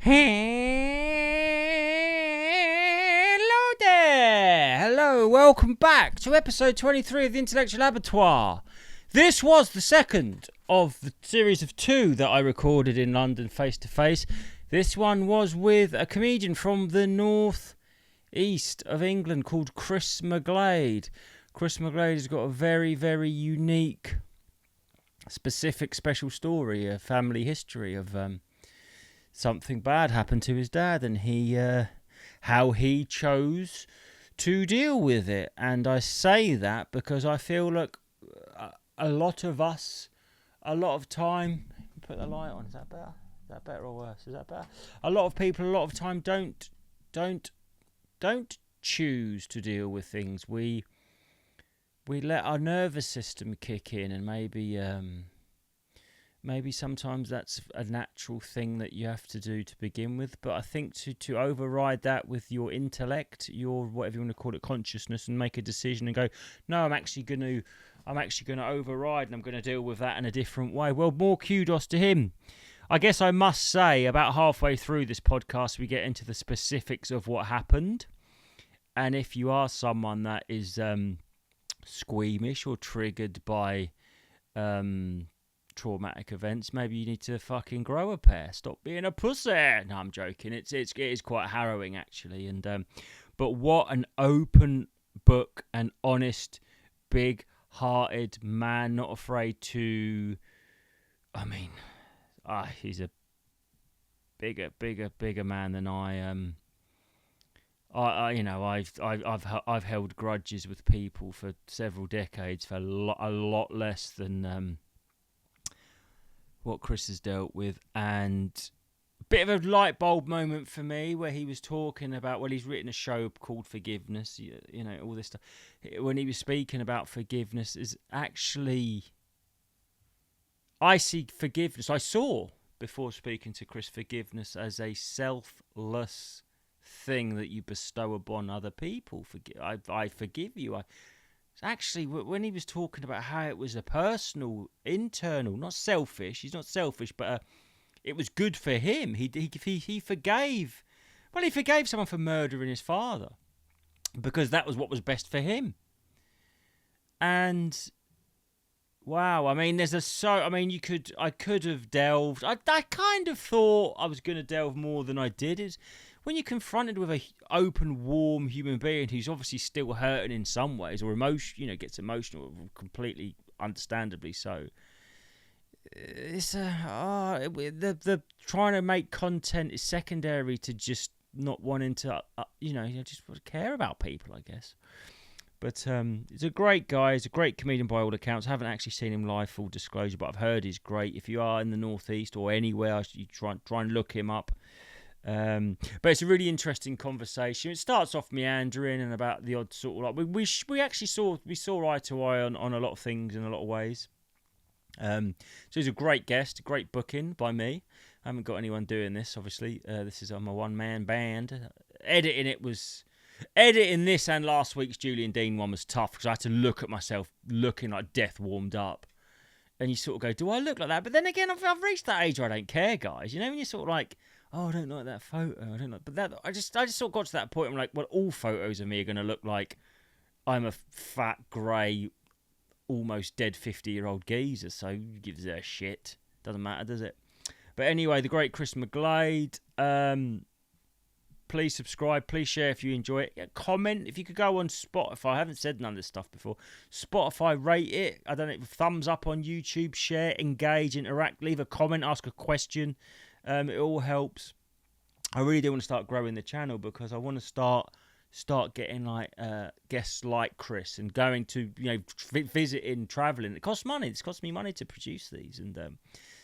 Hello there! Hello, welcome back to episode 23 of the Intellectual Abattoir. This was the second of the series of two that I recorded in London face to face. This one was with a comedian from the north east of England called Chris McGlade. Chris McGlade has got a very, very unique, specific, special story, a family history of something bad happened to his dad, and how he chose to deal with it. And I say that because I feel like a lot of us, a lot of time, put the light on. Is that better? Is that better or worse? Is that better? A lot of people, a lot of time, don't choose to deal with things. We let our nervous system kick in, and maybe sometimes that's a natural thing that you have to do to begin with. But I think to override that with your intellect, your whatever you want to call it, consciousness, and make a decision and go, no, I'm actually going to override, and I'm going to deal with that in a different way. Well, more kudos to him. I guess I must say, about halfway through this podcast, we get into the specifics of what happened. And if you are someone that is squeamish or triggered by traumatic events, maybe you need to fucking grow a pair. Stop being a pussy. No, I'm joking. It is quite harrowing, actually. And but what an open book, an honest, big-hearted man, not afraid to. I mean, he's a bigger man than I am. I've held grudges with people for several decades for a lot less than what Chris has dealt with, and a bit of a light bulb moment for me where he was talking about, well, he's written a show called Forgiveness, you know, all this stuff. When he was speaking about forgiveness, is actually, I see forgiveness, I saw before speaking to Chris, forgiveness as a selfless thing that you bestow upon other people. I forgive you. Actually, when he was talking about how it was a personal, internal, not selfish. He's not selfish, but it was good for him. He forgave. Well, he forgave someone for murdering his father because that was what was best for him. And wow, I mean, I could have delved. I kind of thought I was going to delve more than I did. Is when you're confronted with a open, warm human being who's obviously still hurting in some ways, or gets emotional, completely understandably so. It's the trying to make content is secondary to just not wanting to, just care about people, I guess. But he's a great guy. He's a great comedian by all accounts. I haven't actually seen him live, full disclosure, but I've heard he's great. If you are in the northeast or anywhere, you try and look him up. But it's a really interesting conversation. It starts off meandering and about the odd sort of like we actually saw eye to eye on a lot of things in a lot of ways. So he's a great guest, a great booking by me. I haven't got anyone doing this, obviously. This is on my one-man band. Editing this and last week's Julian Dean one was tough because I had to look at myself looking like death warmed up. And you sort of go, do I look like that? But then again, I've reached that age where I don't care, guys. You know, when you're sort of like, oh, I don't like that photo. But that I just sort of got to that point. I'm like, well, all photos of me are going to look like I'm a fat, grey, almost dead 50-year-old geezer. So who gives a shit? Doesn't matter, does it? But anyway, the great Chris McGlade. Please subscribe. Please share if you enjoy it. Comment. If you could go on Spotify. I haven't said none of this stuff before. Spotify, rate it. I don't know. Thumbs up on YouTube. Share, engage, interact. Leave a comment. Ask a question. It all helps. I really do want to start growing the channel because I want to start getting like guests like Chris and going to visiting, traveling. It costs money. It's cost me money to produce these, and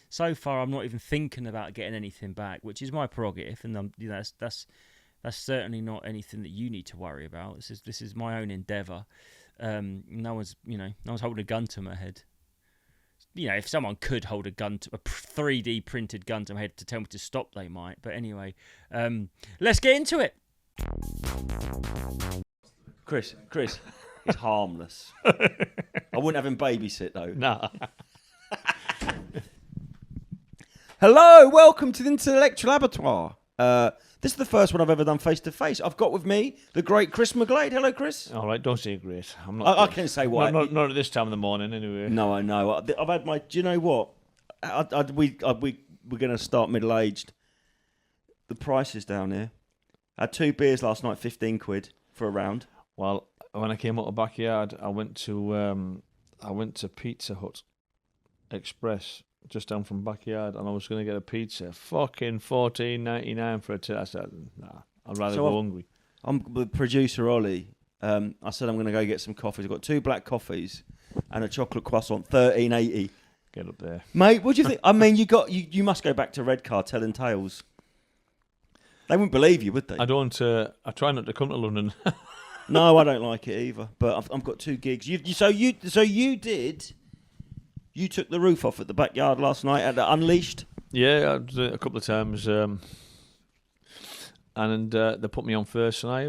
so far I'm not even thinking about getting anything back, which is my prerogative, and that's certainly not anything that you need to worry about. This is my own endeavour. No one's holding a gun to my head. If someone could hold a 3D printed gun to my head to tell me to stop, they might. But anyway, let's get into it. Chris, he's harmless. I wouldn't have him babysit though. No. Hello, welcome to the Intellectual Abattoir. This is the first one I've ever done face-to-face. I've got with me the great Chris McGlade. Hello, Chris. All right, don't say great. I'm not. I can say what. Not at this time of the morning, anyway. No, I know. I've had my... Do you know what? We're going to start middle-aged. The prices down here. I had 2 beers last night, 15 quid for a round. Well, when I came out of the backyard, I went to Pizza Hut Express just down from backyard, and I was going to get a pizza. Fucking $14.99 for a turn. I said, nah, I'd rather go hungry. I'm the producer, Ollie. I said I'm going to go get some coffees. I've got 2 black coffees and a chocolate croissant, $13.80. Get up there, mate. What do you think? I mean, you must go back to Redcar telling tales. They wouldn't believe you, would they? I don't. I try not to come to London. No, I don't like it either. But I've got 2 gigs. You took the roof off at the backyard last night at Unleashed. Yeah, I did it a couple of times, and they put me on first, and I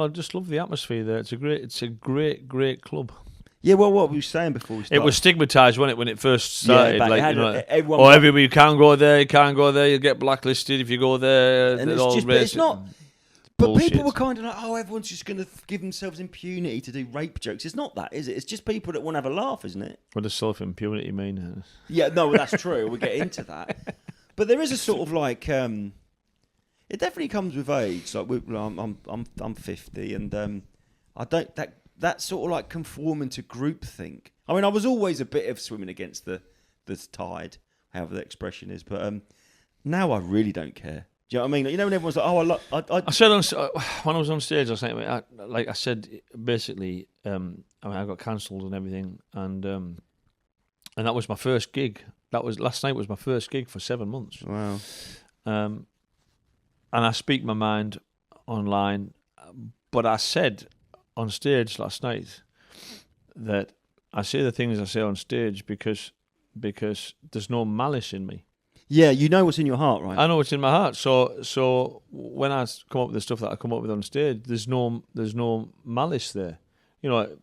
just love the atmosphere there. It's a great club. Yeah, well, what were you saying before we started? It was stigmatised when it first started. Yeah, everybody, you can't go there, you'll get blacklisted if you go there. And it's not. But people were kind of like, everyone's just going to give themselves impunity to do rape jokes. It's not that, is it? It's just people that want to have a laugh, isn't it? What does self-impunity mean? Yeah, no, that's true. We'll get into that. But there is a sort of like, it definitely comes with age. Like I'm 50, and I don't that sort of like conforming to groupthink. I mean, I was always a bit of swimming against the tide, however the expression is. But now I really don't care. Do you know what I mean? You know when everyone's like, I said when I was on stage, I was saying, like I said, basically, I got cancelled and everything, and that was my first gig. Last night was my first gig for 7 months. Wow. And I speak my mind online, but I said on stage last night that I say the things I say on stage because there's no malice in me. Yeah, you know what's in your heart, right? I know what's in my heart. So when I come up with the stuff that I come up with on stage, there's no malice there. You know,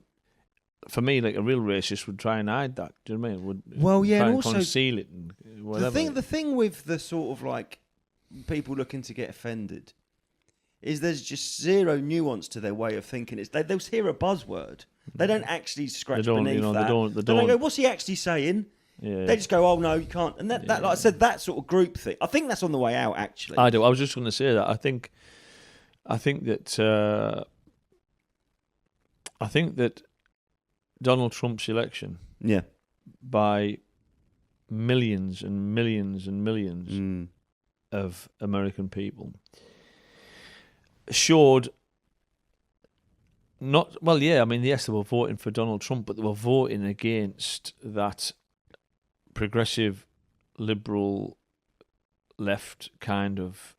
for me, like a real racist would try and hide that. Do you know what I mean? Would try and also conceal it and whatever. The thing with the sort of like people looking to get offended is there's just zero nuance to their way of thinking. They'll hear a buzzword. They don't actually scratch beneath that. They don't go, what's he actually saying? Yeah. They just go, oh no, you can't. And that, like I said, that sort of group thing. I think that's on the way out, actually. I do. I was just going to say that. I think that Donald Trump's election, by millions and millions and millions of American people, showed not well. Yeah, I mean, yes, they were voting for Donald Trump, but they were voting against that progressive, liberal, left kind of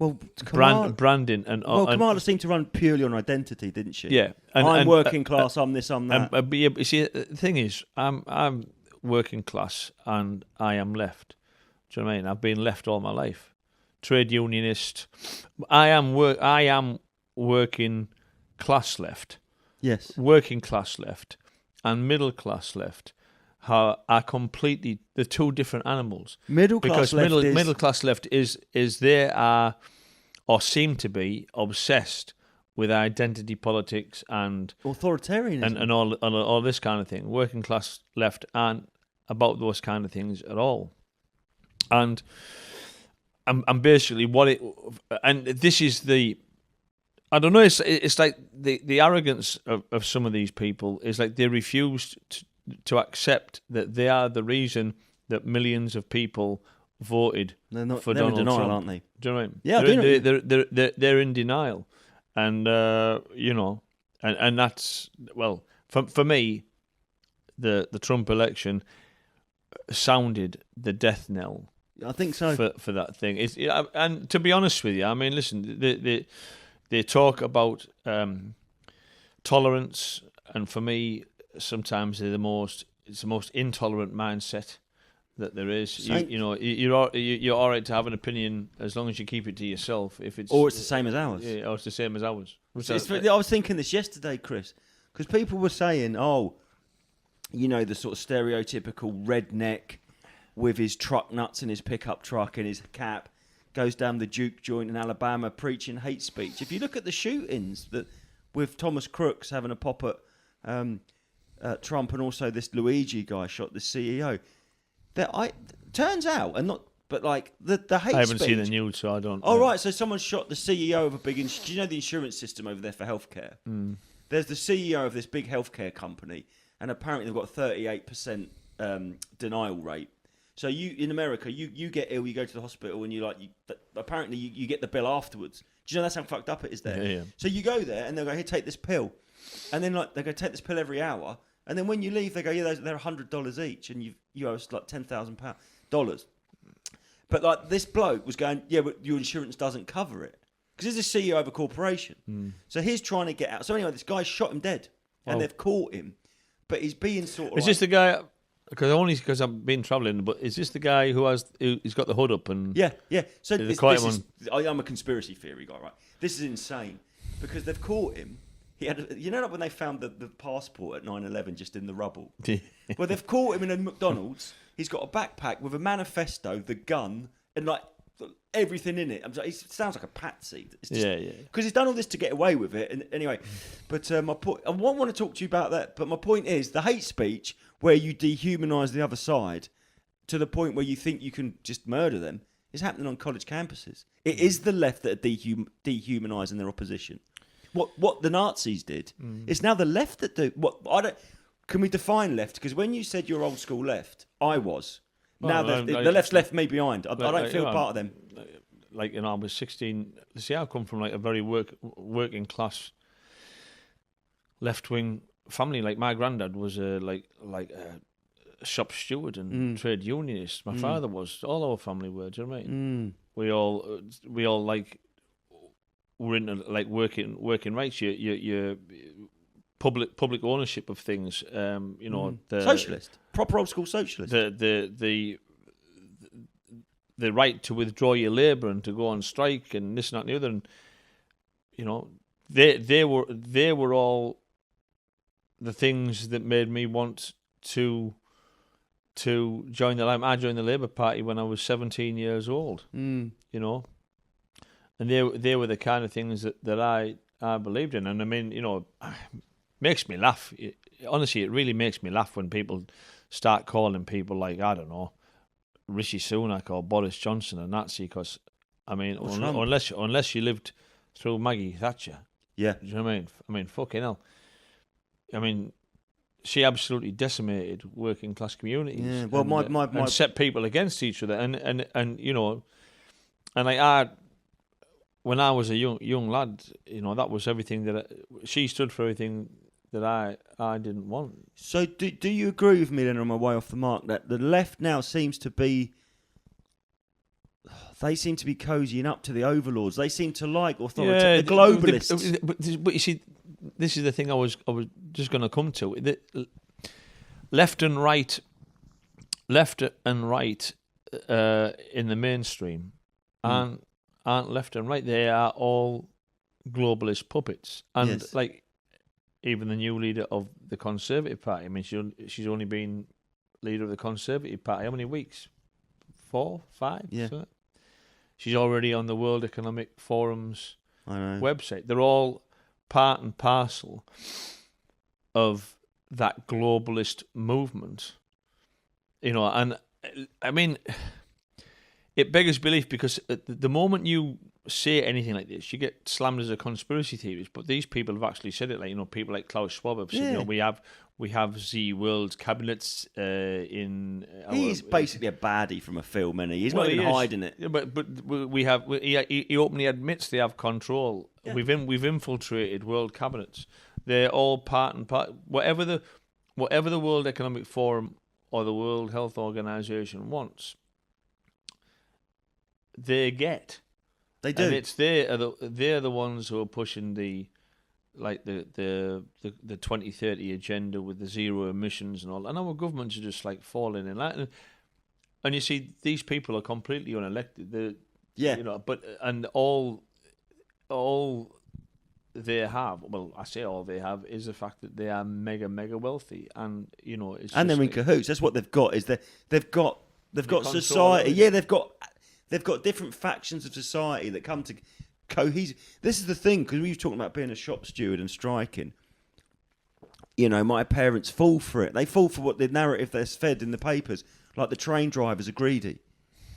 branding. Kamala seemed to run purely on identity, didn't she? Yeah, I'm working class. I'm this. I'm that. But you see, the thing is, I'm working class and I am left. Do you know what I mean? I've been left all my life. Trade unionist. I am working class left. Yes, working class left and middle class left are completely the 2 different animals. Middle class left is they are or seem to be obsessed with identity politics and authoritarianism and all this kind of thing. Working class left aren't about those kind of things at all. And basically this is the, I don't know, it's like the arrogance of some of these people is like they refuse to accept that they are the reason that millions of people voted for Donald in denial, Trump. Aren't they? Do you know what I mean? Yeah, they're in denial, and and that's, well, for me, the Trump election sounded the death knell. I think so for that thing. And to be honest with you, I mean, listen, they talk about tolerance, and for me, sometimes it's the most intolerant mindset that there is. You're all right to have an opinion as long as you keep it to yourself. It's the same as ours. Yeah, or it's the same as ours. I was thinking this yesterday, Chris, because people were saying, the sort of stereotypical redneck with his truck nuts and his pickup truck and his cap goes down the Duke joint in Alabama preaching hate speech. If you look at the shootings that with Thomas Crooks having a pop at Trump, and also this Luigi guy shot the CEO, turns out, and not, but like the hate speech. I haven't seen the news, so I don't. Oh, right. So someone shot the CEO of a big. Do you know the insurance system over there for healthcare? There's the CEO of this big healthcare company, and apparently they've got a 38% denial rate. So in America, you get ill, you go to the hospital, and apparently you get the bill afterwards. Do you know that's how fucked up it is there? Yeah. So you go there, and they'll go, here, take this pill, and then they go, take this pill every hour, and then when you leave, they go, yeah, they're $100 each, and you owe us like $10,000. But like this bloke was going, yeah, but your insurance doesn't cover it. Because he's the CEO of a corporation. So he's trying to get out. So anyway, this guy shot him dead. And they've caught him. But he's being sort of Is this the guy, because I've been travelling, but is this the guy he's got the hood up and... Yeah. So I'm a conspiracy theory guy, right? This is insane. Because they've caught him. He had, like when they found the passport at 9/11 just in the rubble? Well, they've caught him in a McDonald's. He's got a backpack with a manifesto, the gun, and like everything in it. He sounds like a patsy. It's just, because he's done all this to get away with it. And anyway, but my point, I won't want to talk to you about that. But my point is the hate speech where you dehumanise the other side to the point where you think you can just murder them is happening on college campuses. It is the left that are dehumanising their opposition. What the Nazis did, it's now the left that do. Can we define left? Because when you said you're old school left, I was. Now the left's left me behind. I don't feel part of them. Like, I was 16. See, I come from like a very working class left wing family. Like my granddad was a shop steward and trade unionist. My father was. All our family were. Do you know what I mean? We all like were into like working rights. You public ownership of things. Socialist, proper old school socialist. The right to withdraw your labour and to go on strike and this and that and the other, and they were all the things that made me want to join the. I joined the Labour Party when I was 17 years old. And they were the kind of things that I believed in, and I mean, makes me laugh. Honestly, it really makes me laugh when people start calling people like, I don't know, Rishi Sunak or Boris Johnson a Nazi, because, I mean, unless you lived through Maggie Thatcher. Yeah. Do you know what I mean? I mean, fucking hell. I mean, she absolutely decimated working class communities. Yeah. Well, and set people against each other. And like when I was a young lad, that was everything she stood for, everything that I didn't want. So do you agree with me then, on my way off the mark, that the left now seems to be cozying up to the overlords? They seem to like authority, the globalists. But you see, this is the thing I was just going to come to. Left and right in the mainstream aren't left and right. They are all globalist puppets. And like, even the new leader of the Conservative Party, I mean, she's only been leader of the Conservative Party how many weeks? 4, 5? Yeah. So she's already on the World Economic Forum's website. They're all part and parcel of that globalist movement. And I mean, it beggars belief, because at the moment you say anything like this, you get slammed as a conspiracy theorist. But these people have actually said it. Like, people like Klaus Schwab have said, we have the world cabinets in. He's basically a baddie from a film, isn't he? He's not even hiding it. Yeah, but he openly admits they have control. Yeah. We've infiltrated world cabinets. They're all part and part. Whatever the World Economic Forum or the World Health Organization wants, they get. They do. And it's they're the ones who are pushing the 2030 agenda with the zero emissions and all. And our governments are just like falling in line. And you see, these people are completely unelected. But all they have, well, I say all they have, is the fact that they are mega wealthy, and it's and they're in cahoots. That's what they've got. They've got society. Yeah, they've got they've got different factions of society that come to cohesive. This is the thing, because we were talking about being a shop steward and striking. You know, my parents fall for it. They fall for what the narrative they're fed in the papers. Like the train drivers are greedy.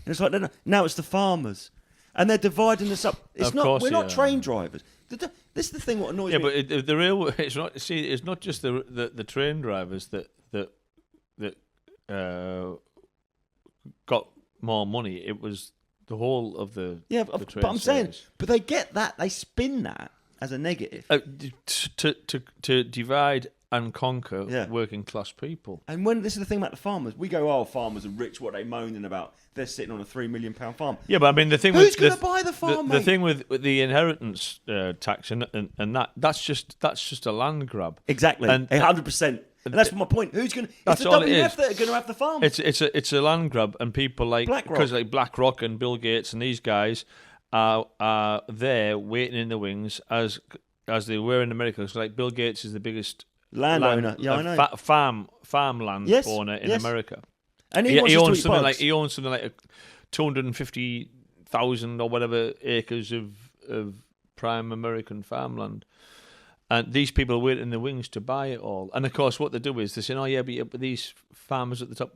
And it's like, no, now it's the farmers. And they're dividing us up. It's not. We're not train drivers. This is the thing. What annoys me. Yeah, but the real. It's not. See, it's not just the train drivers that got more money. It was the whole of the. Yeah, the but I'm saying, but they get that. They spin that as a negative to divide and conquer working class people. And when this is the thing about the farmers, we go, "Oh, farmers are rich. What are they moaning about? They're sitting on a £3 million farm." Yeah, but I mean, the thing who's going to buy the farm? The thing with the inheritance tax and that's just a land grab. Exactly, 100%. And that's my point. Who's going to? It's the WF that are going to have the farm. It's a land grab, and people like BlackRock and Bill Gates and these guys are there waiting in the wings as they were in America. So like Bill Gates is the biggest landowner, I know, farmland owner in America, and he owns something like 250,000 or whatever acres of prime American farmland, and these people are waiting in the wings to buy it all. And of course, what they do is they say, "Oh yeah, but these farmers at the top,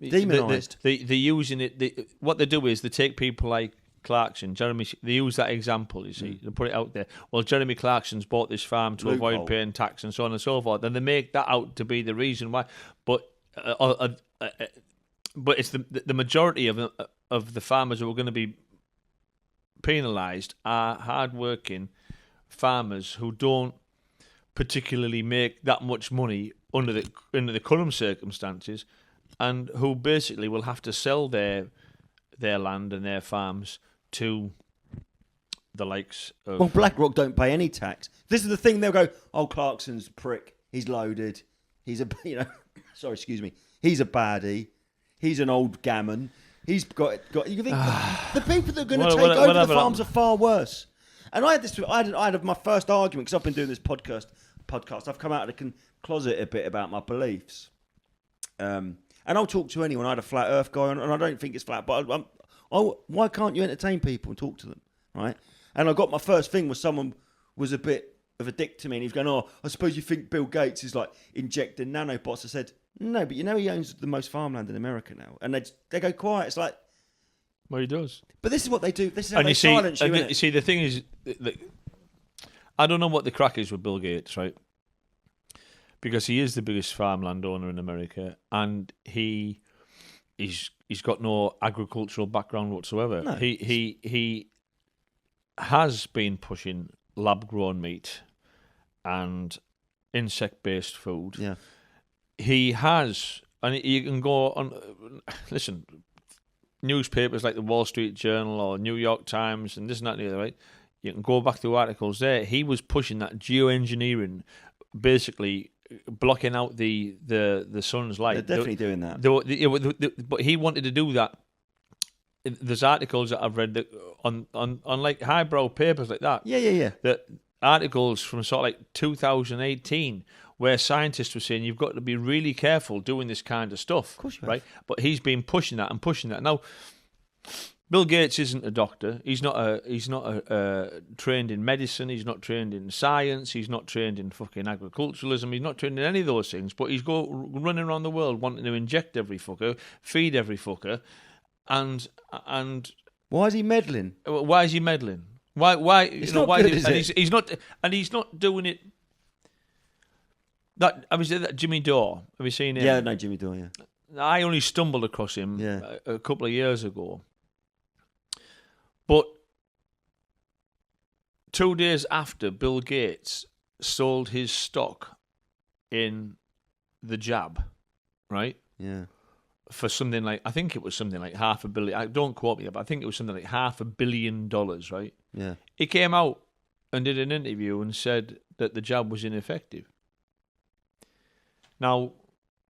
demonised." They're using it. What they do is they take people like Clarkson, Jeremy. They use that example. You see, they put it out there. Well, Jeremy Clarkson's bought this farm to avoid paying tax and so on and so forth. And they make that out to be the reason why. But it's the majority of the farmers who are going to be penalised are hard-working farmers who don't particularly make that much money under the current circumstances, and who basically will have to sell their land and their farms to the likes of... Well, BlackRock don't pay any tax. This is the thing. They'll go, "Oh, Clarkson's a prick. He's loaded. He's a, sorry, excuse me. He's a baddie. He's an old gammon. He's got. You think the people that are going to take over the farms are far worse." And I had this. I had my first argument, because I've been doing this podcast. I've come out of the closet a bit about my beliefs. And I'll talk to anyone. I had a flat Earth guy on, and I don't think it's flat. But why can't you entertain people and talk to them, right? And I got my first thing was someone was a bit of a dick to me, and he was going, "Oh, I suppose you think Bill Gates is like injecting nanobots." I said, "No, but you know he owns the most farmland in America now," and they go quiet. It's like, well, he does. But this is what they do. This is how they silence you. You see, the thing is, I don't know what the crack is with Bill Gates, right? Because he is the biggest farmland owner in America, and he's got no agricultural background whatsoever. No. He has been pushing lab-grown meat and insect-based food. Yeah. He has, and you can go on. Listen, newspapers like the Wall Street Journal or New York Times and this and that and the other, right? You can go back to articles there. He was pushing that geoengineering, basically blocking out the sun's light. They're definitely doing that. But he wanted to do that. There's articles that I've read that on like highbrow papers like that. Yeah. That articles from sort of like 2018 where scientists were saying you've got to be really careful doing this kind of stuff. Of course you have. Right? But he's been pushing that and pushing that. Now, Bill Gates isn't a doctor. He's not trained in medicine. He's not trained in science. He's not trained in fucking agriculturalism. He's not trained in any of those things. But he's running around the world wanting to inject every fucker, feed every fucker, and why is he meddling? Why is he meddling? Why? It's not good, is it? He's not doing it. That Jimmy Dore. Have you seen him? Yeah, no, Jimmy Dore. Yeah. I only stumbled across him a couple of years ago. But 2 days after Bill Gates sold his stock in the Jab, right? Yeah. For something like, I think it was something like $500 million. Don't quote me, but I think it was something like $500 million, right? Yeah. He came out and did an interview and said that the Jab was ineffective. Now,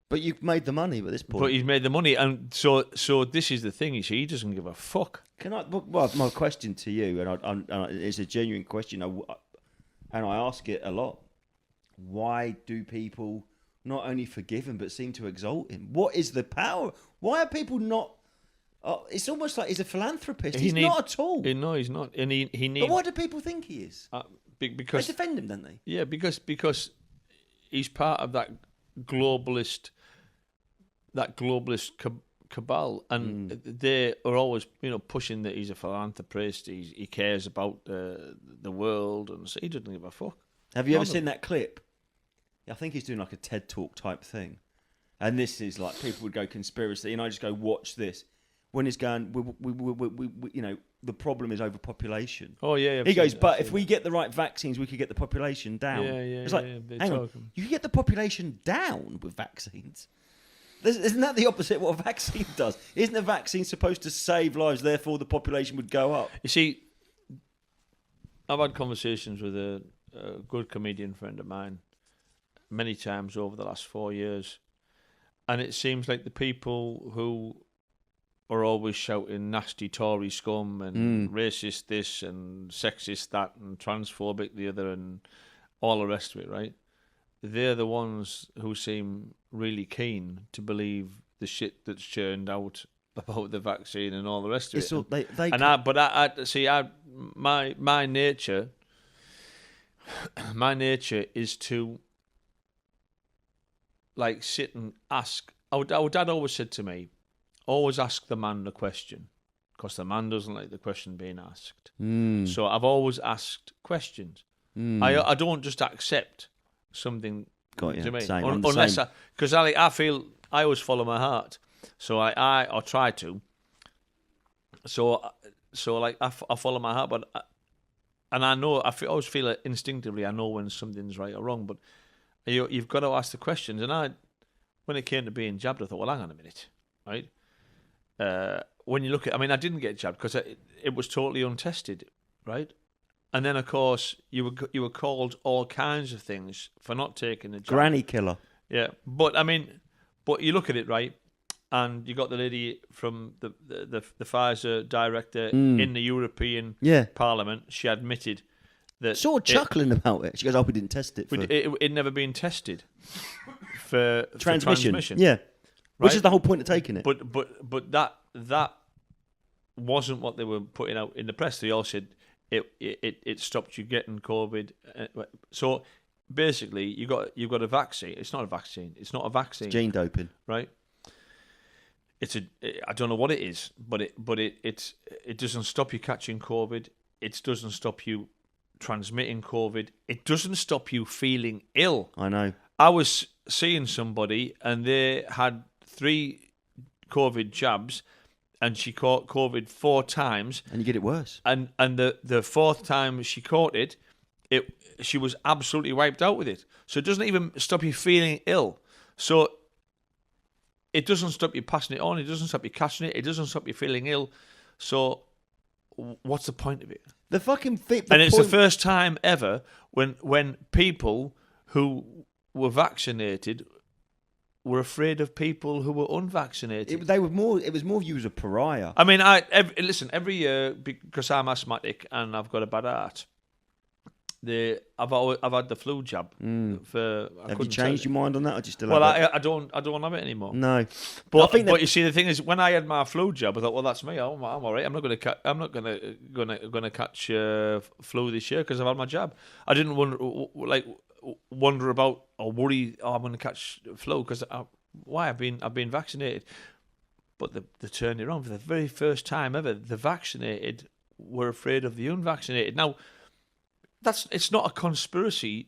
but you've made the money at this point. But he's made the money, and so this is the thing. You see, he doesn't give a fuck. Can I? Well, my question to you, and it's a genuine question, and I ask it a lot. Why do people not only forgive him but seem to exalt him? What is the power? Why are people not Oh, it's almost like he's a philanthropist. He's not at all. No, he's not. And he needs. But why do people think he is? Because they defend him, don't they? Yeah, because he's part of that globalist cabal, and they are always, pushing that he's a philanthropist. He cares about the world, and so he doesn't give a fuck. Have you ever seen that clip? I think he's doing like a TED Talk type thing, and this is like people would go conspiracy, and I just go watch this. When he's going, we the problem is overpopulation. Oh yeah, he goes, but if we get the right vaccines, we could get the population down. Yeah. It's like, hang on, you can get the population down with vaccines. Isn't that the opposite of what a vaccine does? Isn't a vaccine supposed to save lives, therefore the population would go up? You see, I've had conversations with a good comedian friend of mine many times over the last 4 years, and it seems like the people who are always shouting nasty Tory scum and racist this and sexist that and transphobic the other and all the rest of it, right? They're the ones who seem really keen to believe the shit that's churned out about the vaccine and all the rest of it. So my nature is to like sit and ask. Our dad always said to me, always ask the man the question, because the man doesn't like the question being asked. So I've always asked questions. I don't just accept something. Got you. To me, Same, unless because I feel I always follow my heart, so I try to. So like I follow my heart, but and I know always feel it instinctively. I know when something's right or wrong, but you've got to ask the questions. And when it came to being jabbed, I thought, well, hang on a minute, right? When you look at, I didn't get jabbed because it was totally untested, right? And then, of course, you were called all kinds of things for not taking the jab. Granny killer. Yeah, but you look at it, right, and you got the lady from the Pfizer director in the European Parliament. She admitted that chuckling about it. She goes, "Oh, we didn't test it. It never been tested for transmission. Yeah, right? Which is the whole point of taking it. But that wasn't what they were putting out in the press. They all said it stopped you getting COVID. So basically, you've got a vaccine. It's not a vaccine. It's not a vaccine. It's gene doping, right? I don't know what it is, but it doesn't stop you catching COVID. It doesn't stop you transmitting COVID. It doesn't stop you feeling ill. I know. I was seeing somebody and they had 3 COVID jabs, and she caught COVID 4 times. And you get it worse. And the 4th time she caught it, she was absolutely wiped out with it. So it doesn't even stop you feeling ill. So it doesn't stop you passing it on. It doesn't stop you catching it. It doesn't stop you feeling ill. So what's the point of it? The fucking it's the first time ever when people who were vaccinated were afraid of people who were unvaccinated. It was more viewed as a pariah. Every year, because I'm asthmatic and I've got a bad heart, I've had the flu jab. Have you changed your mind on that, or just still? Well, I don't have it anymore. No, but you see, the thing is, when I had my flu jab, I thought, well, that's me. I'm all right. I'm not going to catch flu this year because I've had my jab. I didn't wonder about or worry. Oh, I'm going to catch flu because why? I've been vaccinated. But they turned it around for the very first time ever. The vaccinated were afraid of the unvaccinated. Now, it's not a conspiracy,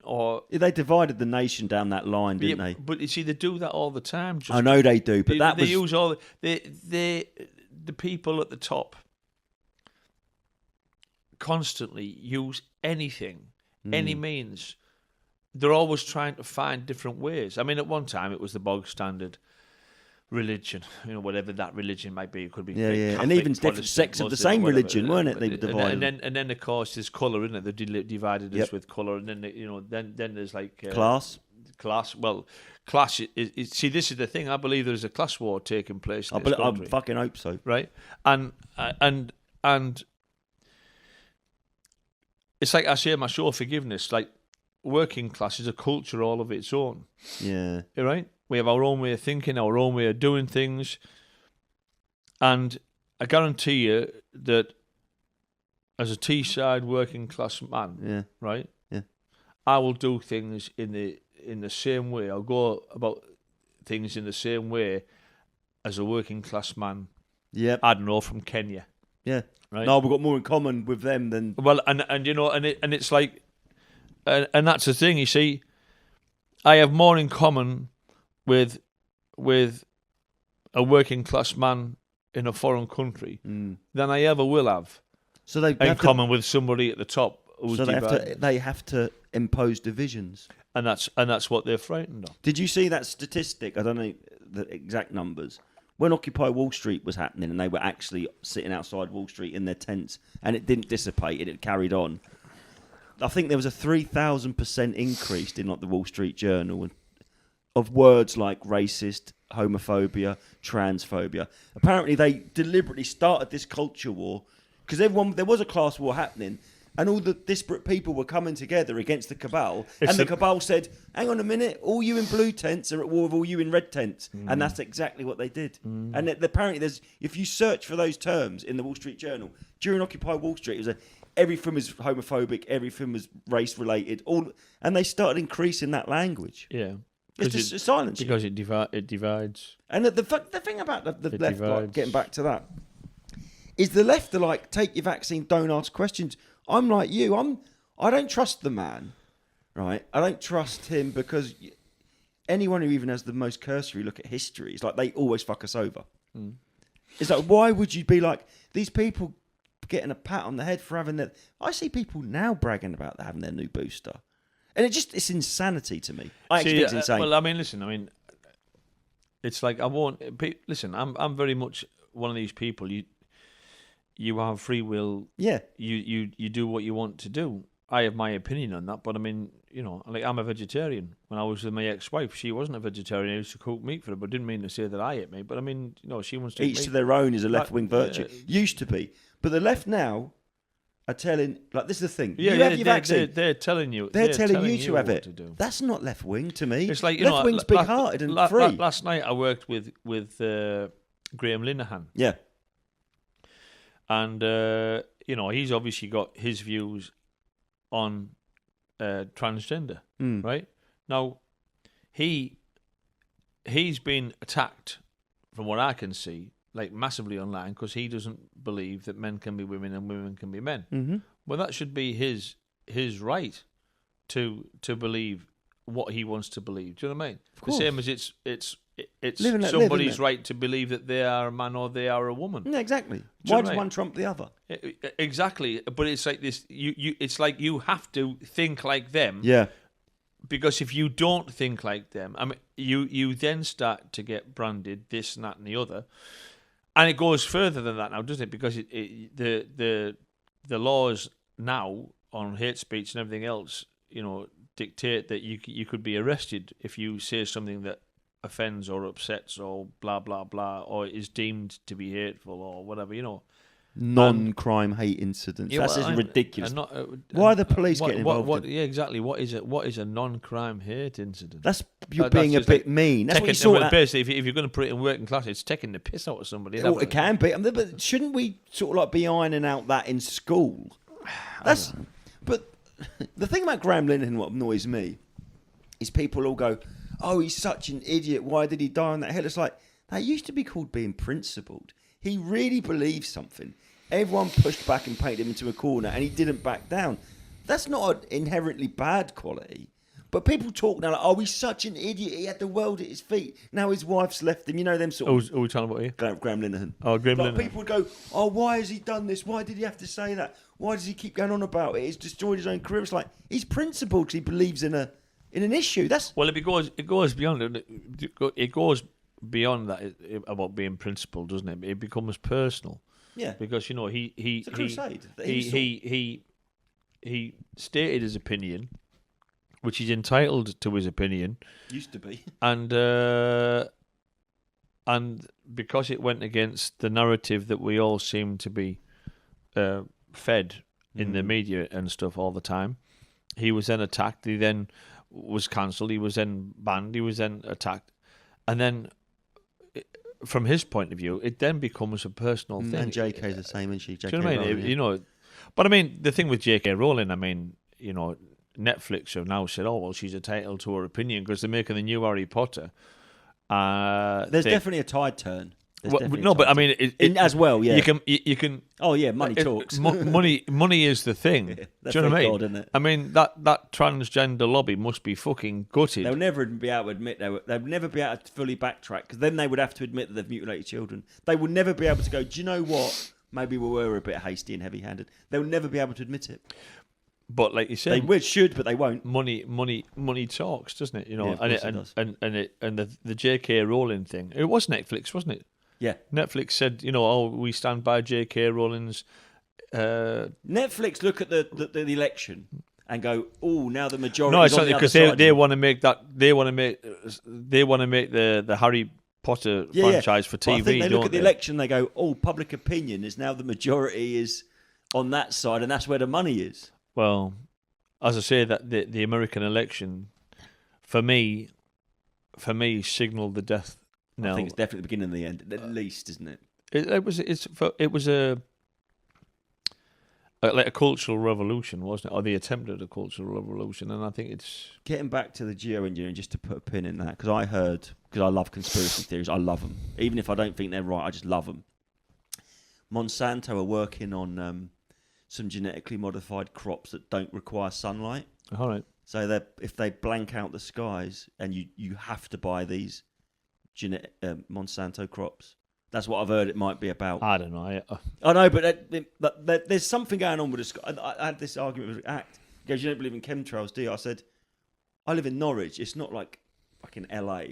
or they divided the nation down that line, didn't they? But you see, they do that all the time. I know they do, but they use all the people at the top constantly use anything, any means. They're always trying to find different ways. At one time it was the bog standard religion, whatever that religion might be. It could be Catholic, and even different sects of the same religion, weren't it? They were divided. And then of course there's colour, isn't it? They divided us with colour, and then then there's like class. Well, class. See, this is the thing. I believe there's a class war taking place in this country. I fucking hope so. Right, and it's like I say in my show, Forgiveness. Like, working class is a culture all of its own. Yeah. Right. We have our own way of thinking, our own way of doing things, And I guarantee you that as a Teesside working class man, right? Yeah. I will do things in the same way. I'll go about things in the same way as a working class man. Yeah. I don't know, from Kenya. Yeah. Right. No, we've got more in common with them than. Well, and you know, and it's like, and that's the thing. You see, I have more in common with a working class man in a foreign country than I ever will have. So they in common with somebody at the top who's so divided. they have to impose divisions, and that's what they're frightened of. Did you see that statistic? I don't know the exact numbers. When Occupy Wall Street was happening, and they were actually sitting outside Wall Street in their tents, and it didn't dissipate; it carried on. I think there was a 3,000% increase in like the Wall Street Journal of words like racist, homophobia, transphobia. Apparently, they deliberately started this culture war because there was a class war happening, and all the disparate people were coming together against the cabal. The cabal said, "Hang on a minute, all you in blue tents are at war with all you in red tents," and that's exactly what they did. And apparently, if you search for those terms in the Wall Street Journal during Occupy Wall Street, it was everything was homophobic, everything was race related, and they started increasing that language. Yeah. It's just silence. Because it divides. And the thing about the left, like, getting back to that, is the left are like, take your vaccine, don't ask questions. I'm like you. I don't trust the man, right? I don't trust him because anyone who even has the most cursory look at history is like they always fuck us over. It's like, why would you be like these people getting a pat on the head for having that? I see people now bragging about having their new booster. And it's insanity to me. I actually think it's insane. Well, I mean, listen, it's like I won't. Listen, I'm very much one of these people. You have free will. Yeah. You do what you want to do. I have my opinion on that, but I mean, you know, like I'm a vegetarian. When I was with my ex-wife, she wasn't a vegetarian. I used to cook meat for her, but didn't mean to say that I ate meat. But I mean, you know, she wants to eat each meat. to their own is a left-wing virtue. Used to be, but the left now are telling, like, this is the thing. Yeah, you have your vaccine. They're telling you. They're telling you to have it. To do. That's not left wing to me. It's like, left wing's big-hearted and free. Last night I worked with Graham Linehan. Yeah. And you know, he's obviously got his views on transgender, right? Now, he's been attacked, from what I can see, like massively online, because he doesn't believe that men can be women and women can be men. Mm-hmm. Well, that should be his right to believe what he wants to believe. Do you know what I mean? The same as it's somebody's right to believe that they are a man or they are a woman. Yeah, exactly. Do Why does one trump the other? Exactly. But it's like this. It's like you have to think like them. Yeah. Because if you don't think like them, I mean, you then start to get branded this and that and the other. And it goes further than that now, doesn't it? Because the laws now on hate speech and everything else, you know, dictate that you could be arrested if you say something that offends or upsets or blah blah blah or is deemed to be hateful or whatever, you know. Non-crime hate incidents. Yeah, That's just ridiculous. Why are the police getting involved? Yeah, exactly. What is a non-crime hate incident? That's being a bit mean. That's what you saw. Basically, if you're going to put it in working class, it's taking the piss out of somebody. Well, it can be. But shouldn't we sort of like be ironing out that in school? But the thing about Graham Linehan, what annoys me, is people all go, "Oh, he's such an idiot. Why did he die on that hill?" It's like, that used to be called being principled. He really believed something. Everyone pushed back and painted him into a corner, and he didn't back down. That's not an inherently bad quality. But people talk now like, "Oh, he's such an idiot. He had the world at his feet. Now his wife's left him." You know them sort of... Are we talking about here? Graham Linehan. Oh, Graham Linehan. People would go, "Oh, why has he done this? Why did he have to say that? Why does he keep going on about it? He's destroyed his own career." It's like, he's principled because he believes in an issue. That's... Well, it goes beyond it. It goes beyond that about being principled, doesn't it? It becomes personal. Yeah. Because, you know, it's a crusade. He stated his opinion, which he's entitled to his opinion. Used to be. And because it went against the narrative that we all seem to be fed in the media and stuff all the time, he was then attacked. He then was cancelled. He was then banned. He was then attacked. And then from his point of view, it then becomes a personal thing. And JK's the same, isn't she? JK Do you know what I mean? Rowling, yeah. You know, but I mean, the thing with JK Rowling, I mean, you know, Netflix have now said, oh, well, she's entitled to her opinion because they're making the new Harry Potter. There's definitely a tide turn. Well, no, but I mean, as well, yeah. You can. Oh yeah, money talks. Money is the thing. Yeah, do you know what I mean? God, isn't it? I mean that transgender lobby must be fucking gutted. They'll never be able to admit they'll never be able to fully backtrack because then they would have to admit that they've mutilated children. They will never be able to go, do you know what? Maybe we were a bit hasty and heavy-handed. They'll never be able to admit it. But like you said, they should, but they won't. Money talks, doesn't it? You know, Yeah, and the J.K. Rowling thing. It was Netflix, wasn't it? Yeah. Netflix said, you know, oh, we stand by J.K. Rowling's. Netflix look at the election and go, oh, now the majority. No, it's not because they want to make that they want to make the Harry Potter franchise for TV. But I think they look at the they? election, they go, oh, public opinion is now the majority is on that side, and that's where the money is. Well, as I say, that the American election, for me, signalled the death knell. I think it's definitely the beginning and the end, at least, isn't it? It was like a cultural revolution, wasn't it? Or the attempt at a cultural revolution, and I think it's getting back to the geoengineering. Just to put a pin in that, because I love conspiracy theories. I love them, even if I don't think they're right. I just love them. Monsanto are working on some genetically modified crops that don't require sunlight. All right. So if they blank out the skies, and you have to buy these Monsanto crops. That's what I've heard it might be about. I don't know. I know, but there's something going on with the sky. I had this argument with ACT. He goes, you don't believe in chemtrails, do you? I said, I live in Norwich. It's not like fucking LA.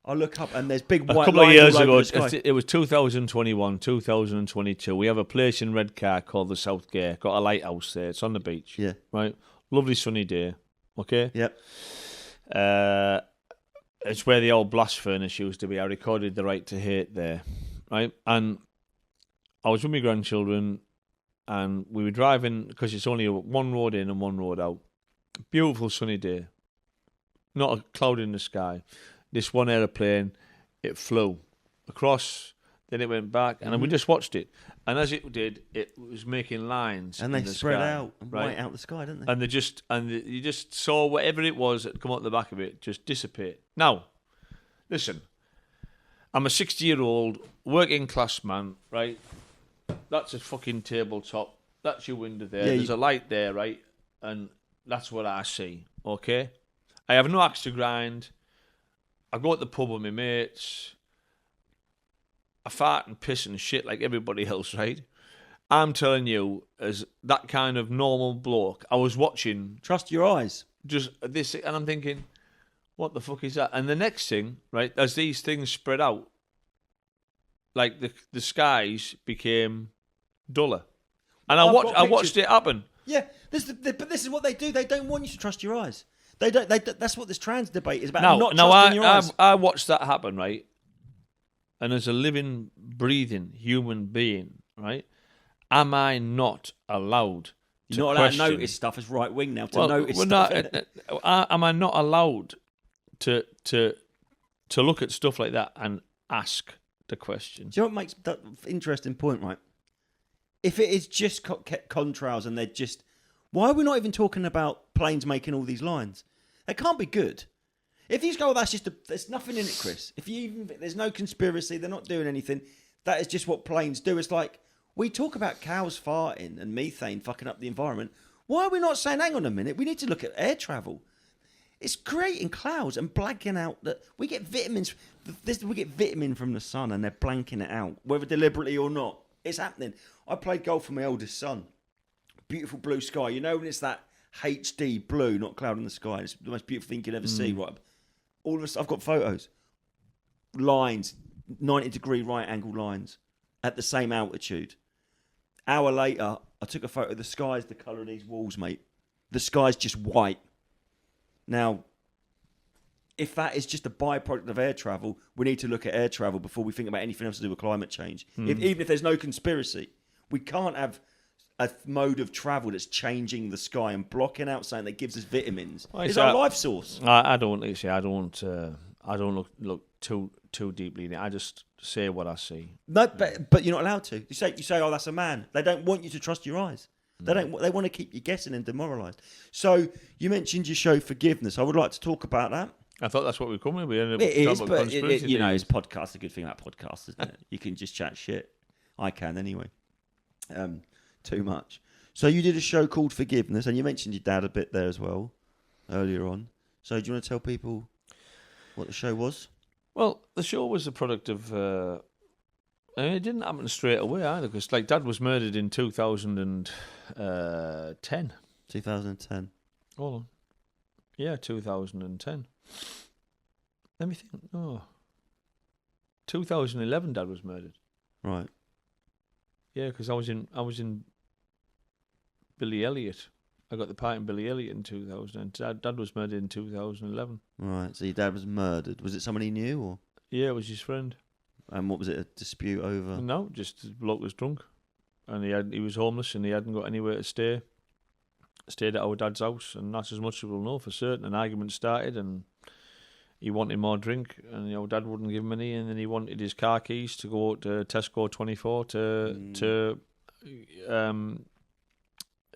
I look up and there's big white lines. A couple of years ago, it was 2021, 2022. We have a place in Redcar called the South Gate. Got a lighthouse there. It's on the beach. Yeah. Right. Lovely sunny day. Okay. Yep. It's where the old blast furnace used to be. I recorded The Right to Hate there. Right. And I was with my grandchildren and we were driving because it's only one road in and one road out. Beautiful sunny day. Not a cloud in the sky. This one aeroplane, it flew across, then it went back, and we just watched it. And as it did, it was making lines. And they spread sky, out and white out the sky, didn't they? And you just saw whatever it was that come out the back of it just dissipate. Now, listen, I'm a 60-year-old working class man, right? That's a fucking tabletop. That's your window there. There's a light there, right? And that's what I see, okay? I have no axe to grind. I go to the pub with my mates. I fart and piss and shit like everybody else, right? I'm telling you, as that kind of normal bloke, I was watching... Trust your eyes. Just this, and I'm thinking, what the fuck is that? And the next thing, right, as these things spread out, like the skies became duller. And I watched it happen. Yeah, but this is what they do. They don't want you to trust your eyes. They don't. That's what this trans debate is about. Not trusting your eyes. I watched that happen, right? And as a living, breathing human being, right? Am I not allowed? You're not allowed to notice stuff as right wing now. Notice stuff. Am I not allowed to look at stuff like that and ask the question? Do you know what makes that interesting point, right? If it is just contrails and they're just... Why are we not even talking about planes making all these lines? They can't be good. If you go, that's just there's nothing in it, Chris. There's no conspiracy, they're not doing anything. That is just what planes do. It's like, we talk about cows farting and methane fucking up the environment. Why are we not saying, hang on a minute, we need to look at air travel? It's creating clouds and blanking out that we get vitamins. We get vitamin from the sun and they're blanking it out, whether deliberately or not. It's happening. I played golf with my oldest son. Beautiful blue sky. You know when it's that HD blue, not cloud in the sky. It's the most beautiful thing you could ever see. Right. All of us, I've got photos. Lines, 90-degree right angle lines at the same altitude. Hour later, I took a photo. The sky's the colour of these walls, mate. The sky's just white. Now, if that is just a byproduct of air travel, we need to look at air travel before we think about anything else to do with climate change. Even if there's no conspiracy, we can't have a mode of travel that's changing the sky and blocking out something that gives us vitamins. It's our life source. I don't look too too deeply in it. I just say what I see. No, but you're not allowed to. You say, oh, that's a man. They don't want you to trust your eyes. They don't. They want to keep you guessing and demoralised. So you mentioned your show Forgiveness. I would like to talk about that. I thought that's what we're coming with. It is, but it's podcast. The good thing about podcasts, isn't it? You can just chat shit. I can anyway. Too much. So you did a show called Forgiveness, and you mentioned your dad a bit there as well earlier on. So do you want to tell people what the show was? Well, the show was a product of. It didn't happen straight away either, because like Dad was murdered in 2010. 2010. Hold on. Yeah, 2010. Let me think. Oh. 2011 Dad was murdered. Right. Yeah, because I was in Billy Elliot. I got the part in Billy Elliot in 2000. Dad was murdered in 2011. Right. So your dad was murdered. Was it someone he knew, or? Yeah, it was his friend. And what was it? A dispute over? No, just the bloke was drunk, and he was homeless, and he hadn't got anywhere to stay. Stayed at our dad's house, and that's as much as we'll know for certain. An argument started, and he wanted more drink, and Dad wouldn't give him any, and then he wanted his car keys to go to Tesco 24 to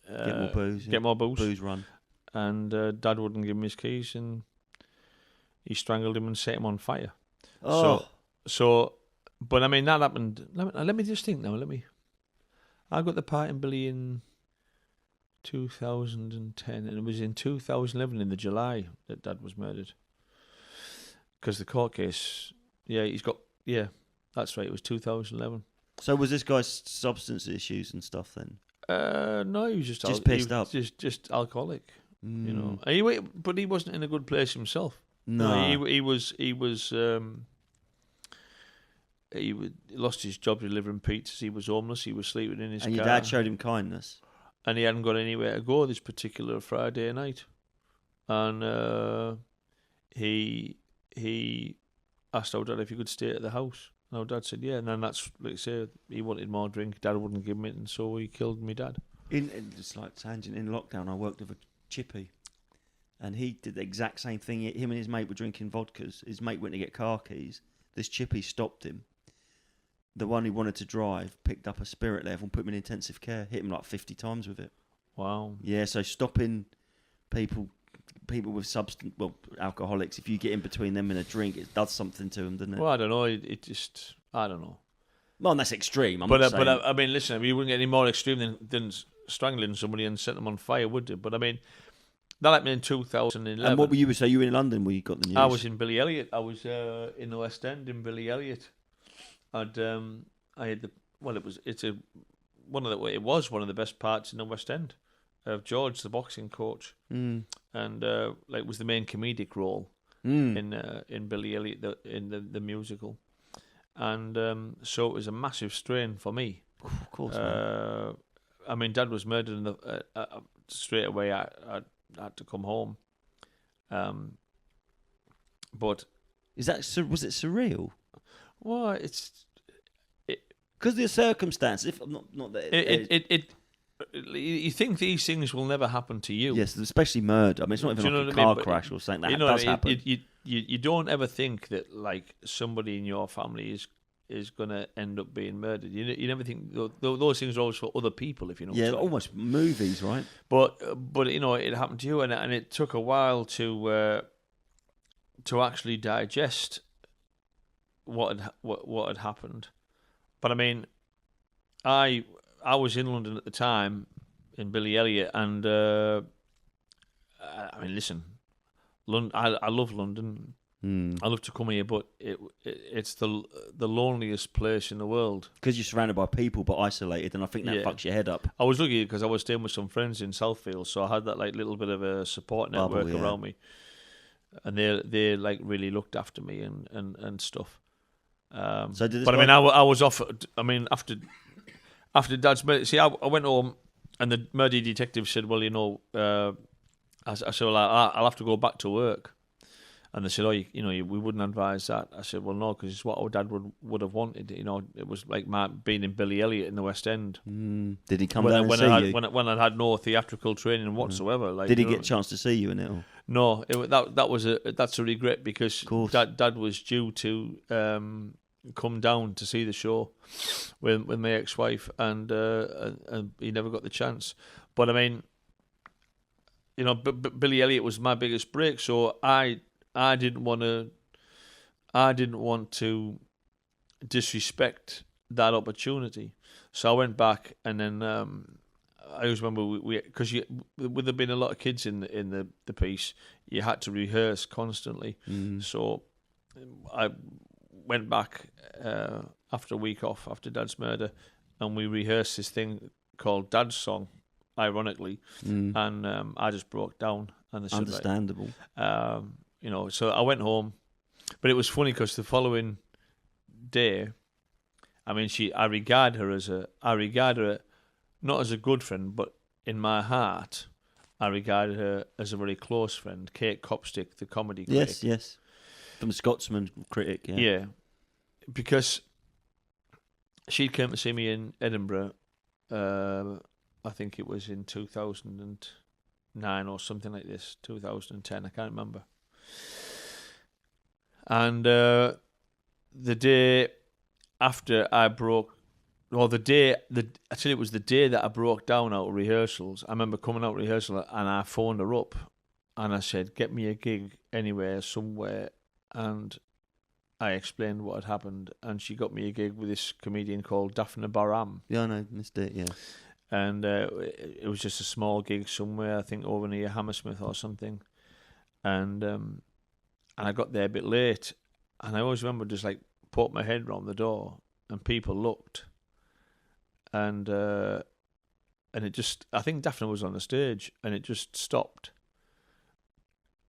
get more booze. Get more booze. Booze run. And Dad wouldn't give him his keys, and he strangled him and set him on fire. Oh. So, but I mean that happened. Let me just think now. I got the part in Billy in 2010, and it was in 2011 in the July that Dad was murdered. Because the court case, that's right. It was 2011. So was this guy's substance issues and stuff then? No, he was just pissed up, just alcoholic. But he wasn't in a good place himself. No, he lost his job delivering pizzas. He was homeless. He was sleeping in his car. And your dad showed him kindness. And he hadn't got anywhere to go this particular Friday night. And he asked our dad if he could stay at the house. And our dad said, yeah. And then that's, like I say, he wanted more drink. Dad wouldn't give him it, and so he killed me dad. In just like tangent, in lockdown, I worked with a chippy. And he did the exact same thing. Him and his mate were drinking vodkas. His mate went to get car keys. This chippy stopped him. The one who wanted to drive picked up a spirit level and put him in intensive care. Hit him like 50 times with it. Wow. Yeah, so stopping people with alcoholics, if you get in between them and a drink, it does something to them, doesn't it? Well, I don't know. I don't know. Well, that's extreme. But I mean, listen, you wouldn't get any more extreme than strangling somebody and setting them on fire, would you? But I mean, that happened in 2011. And what were you? So you were in London where you got the news? I was in Billy Elliot. I was in the West End in Billy Elliot. I had it was one of the best parts in the West End of George, the boxing coach, and it was the main comedic role in Billy Elliot in the musical, and so it was a massive strain for me. Of course. I mean, Dad was murdered, and straight away I had to come home. But was it surreal? Well, because the circumstances. If not that you think these things will never happen to you. Yes, especially murder. I mean, it's not even like a car crash or something that does happen. You don't ever think that like somebody in your family is going to end up being murdered. You never think those things are always for other people. If you know. Yeah, almost movies, right? But it happened to you, and it took a while to actually digest what had happened. But I mean, I was in London at the time in Billy Elliot, and I mean, listen, London. I love London. I love to come here, but it's the loneliest place in the world because you're surrounded by people but isolated, and I think that fucks your head up. I was lucky because I was staying with some friends in Southfield, so I had that like little bit of a support network around me, and they like really looked after me and stuff. I mean, I was off. I mean, after Dad's murder, see, I went home, and the murder detective said, "Well, I said, well, I'll have to go back to work." And they said, "Oh, we wouldn't advise that." I said, "Well, no, because it's what our dad would have wanted." It was like being in Billy Elliot in the West End. Did he come down and see you? When I had no theatrical training whatsoever. Like, did he get a chance to see you in it? Or? No, that's a regret, because Dad was due to come down to see the show with my ex-wife, and he never got the chance. But I mean, Billy Elliot was my biggest break, so I didn't want to disrespect that opportunity. So I went back, and then I always remember because with there being a lot of kids in the piece, you had to rehearse constantly. So I went back after a week off after Dad's murder, and we rehearsed this thing called Dad's Song, ironically, and I just broke down. And they said, understandable. So I went home, but it was funny because the following day, I mean, I regard her not as a good friend, but in my heart, I regarded her as a very close friend. Kate Copstick, the comedy critic. Yes, from the Scotsman critic. Yeah, because she came to see me in Edinburgh. I think it was in 2009 or something like this, 2010. I can't remember. And the day after I broke, I tell you, it was the day that I broke down out of rehearsals. I remember coming out of rehearsal and I phoned her up and I said, "Get me a gig anywhere, somewhere." And I explained what had happened, and she got me a gig with this comedian called Daphne Barham. Yeah, I know, missed it, yeah. And it was just a small gig somewhere, I think over near Hammersmith or something. And I got there a bit late, and I always remember just like put my head round the door, and people looked, and it just, I think Daphne was on the stage, and it just stopped,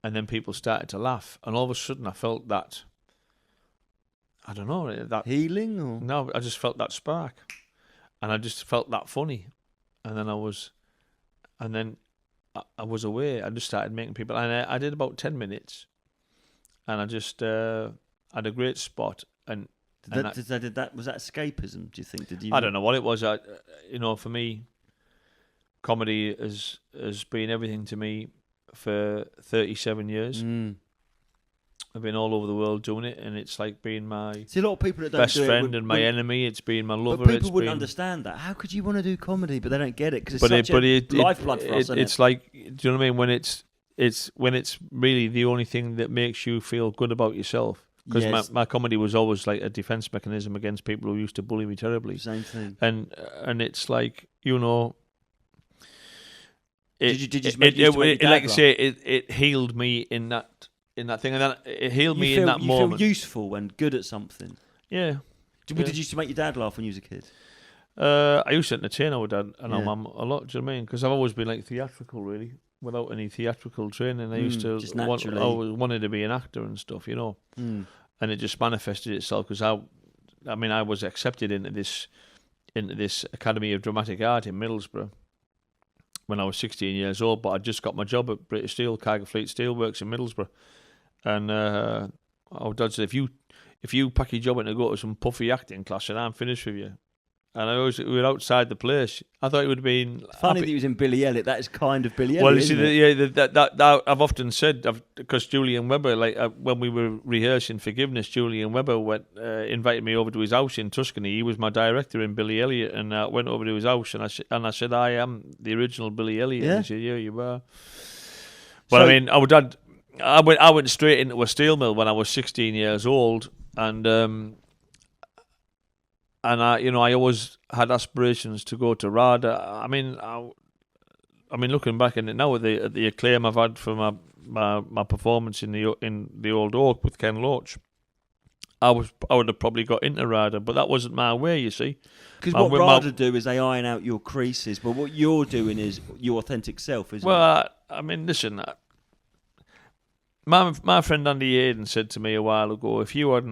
and then people started to laugh, and all of a sudden I felt that, I don't know, that healing, or no, I just felt that spark, and I just felt that funny, and then I was away. I just started making people, and I did about 10 minutes, and I just had a great spot. And was that escapism? Do you think? I don't know what it was. For me, comedy has been everything to me for 37 years. I've been all over the world doing it, and it's like being my a lot of people that don't best friend and my enemy. It's been my lover. But people wouldn't understand that. How could you want to do comedy? But they don't get it because it's such a lifeblood for us. It's like, do you know what I mean? When it's really the only thing that makes you feel good about yourself. Because my comedy was always like a defense mechanism against people who used to bully me terribly. Same thing. And it's like, it healed me in that thing, and then it healed me in that moment. You feel useful and good at something. Yeah. Did you used to make your dad laugh when you was a kid? I used to entertain our dad and our mum a lot. Do you know what I mean? Because I've always been like theatrical, really, without any theatrical training. I used to wanted to be an actor and stuff, and it just manifested itself because I was accepted into this Academy of Dramatic Art in Middlesbrough when I was 16 years old. But I just got my job at British Steel, Cargo Fleet Steelworks in Middlesbrough. And our dad said, if you pack your job in to go to some puffy acting class, and I'm finished with you. And we were outside the place. I thought it would have been funny that he was in Billy Elliot. That is kind of Billy Elliot. Well, you see, that I've often said, because Julian Webber, when we were rehearsing Forgiveness, Julian Webber invited me over to his house in Tuscany. He was my director in Billy Elliot, and I went over to his house, and I said, "I am the original Billy Elliot." Yeah. And he said, "Yeah, you are." But our dad, I went straight into a steel mill when I was 16 years old, and I always had aspirations to go to RADA. I mean, looking back in it now, at the acclaim I've had for my performance in the Old Oak with Ken Loach, I would have probably got into RADA, but that wasn't my way, you see. Because what RADA do is they iron out your creases, but what you're doing is your authentic self, isn't it? Well, listen, my friend Andy Hayden said to me a while ago, if you'd have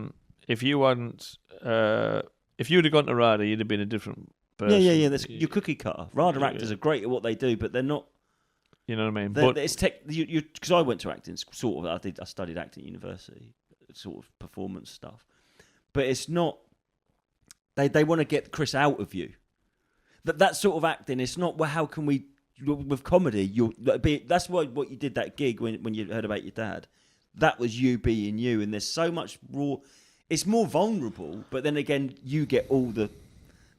gone to RADA, you'd have been a different person. Yeah. That's your cookie cutter. RADA actors are great at what they do, but they're not You know what I mean? But it's because I went to acting, sort of. I studied acting at university, sort of performance stuff. But it's not. They want to get Chris out of you. That sort of acting. It's not. Well, how can we? With comedy, that's what you did that gig when you heard about your dad. That was you being you, and there's so much raw. It's more vulnerable, but then again, you get all the.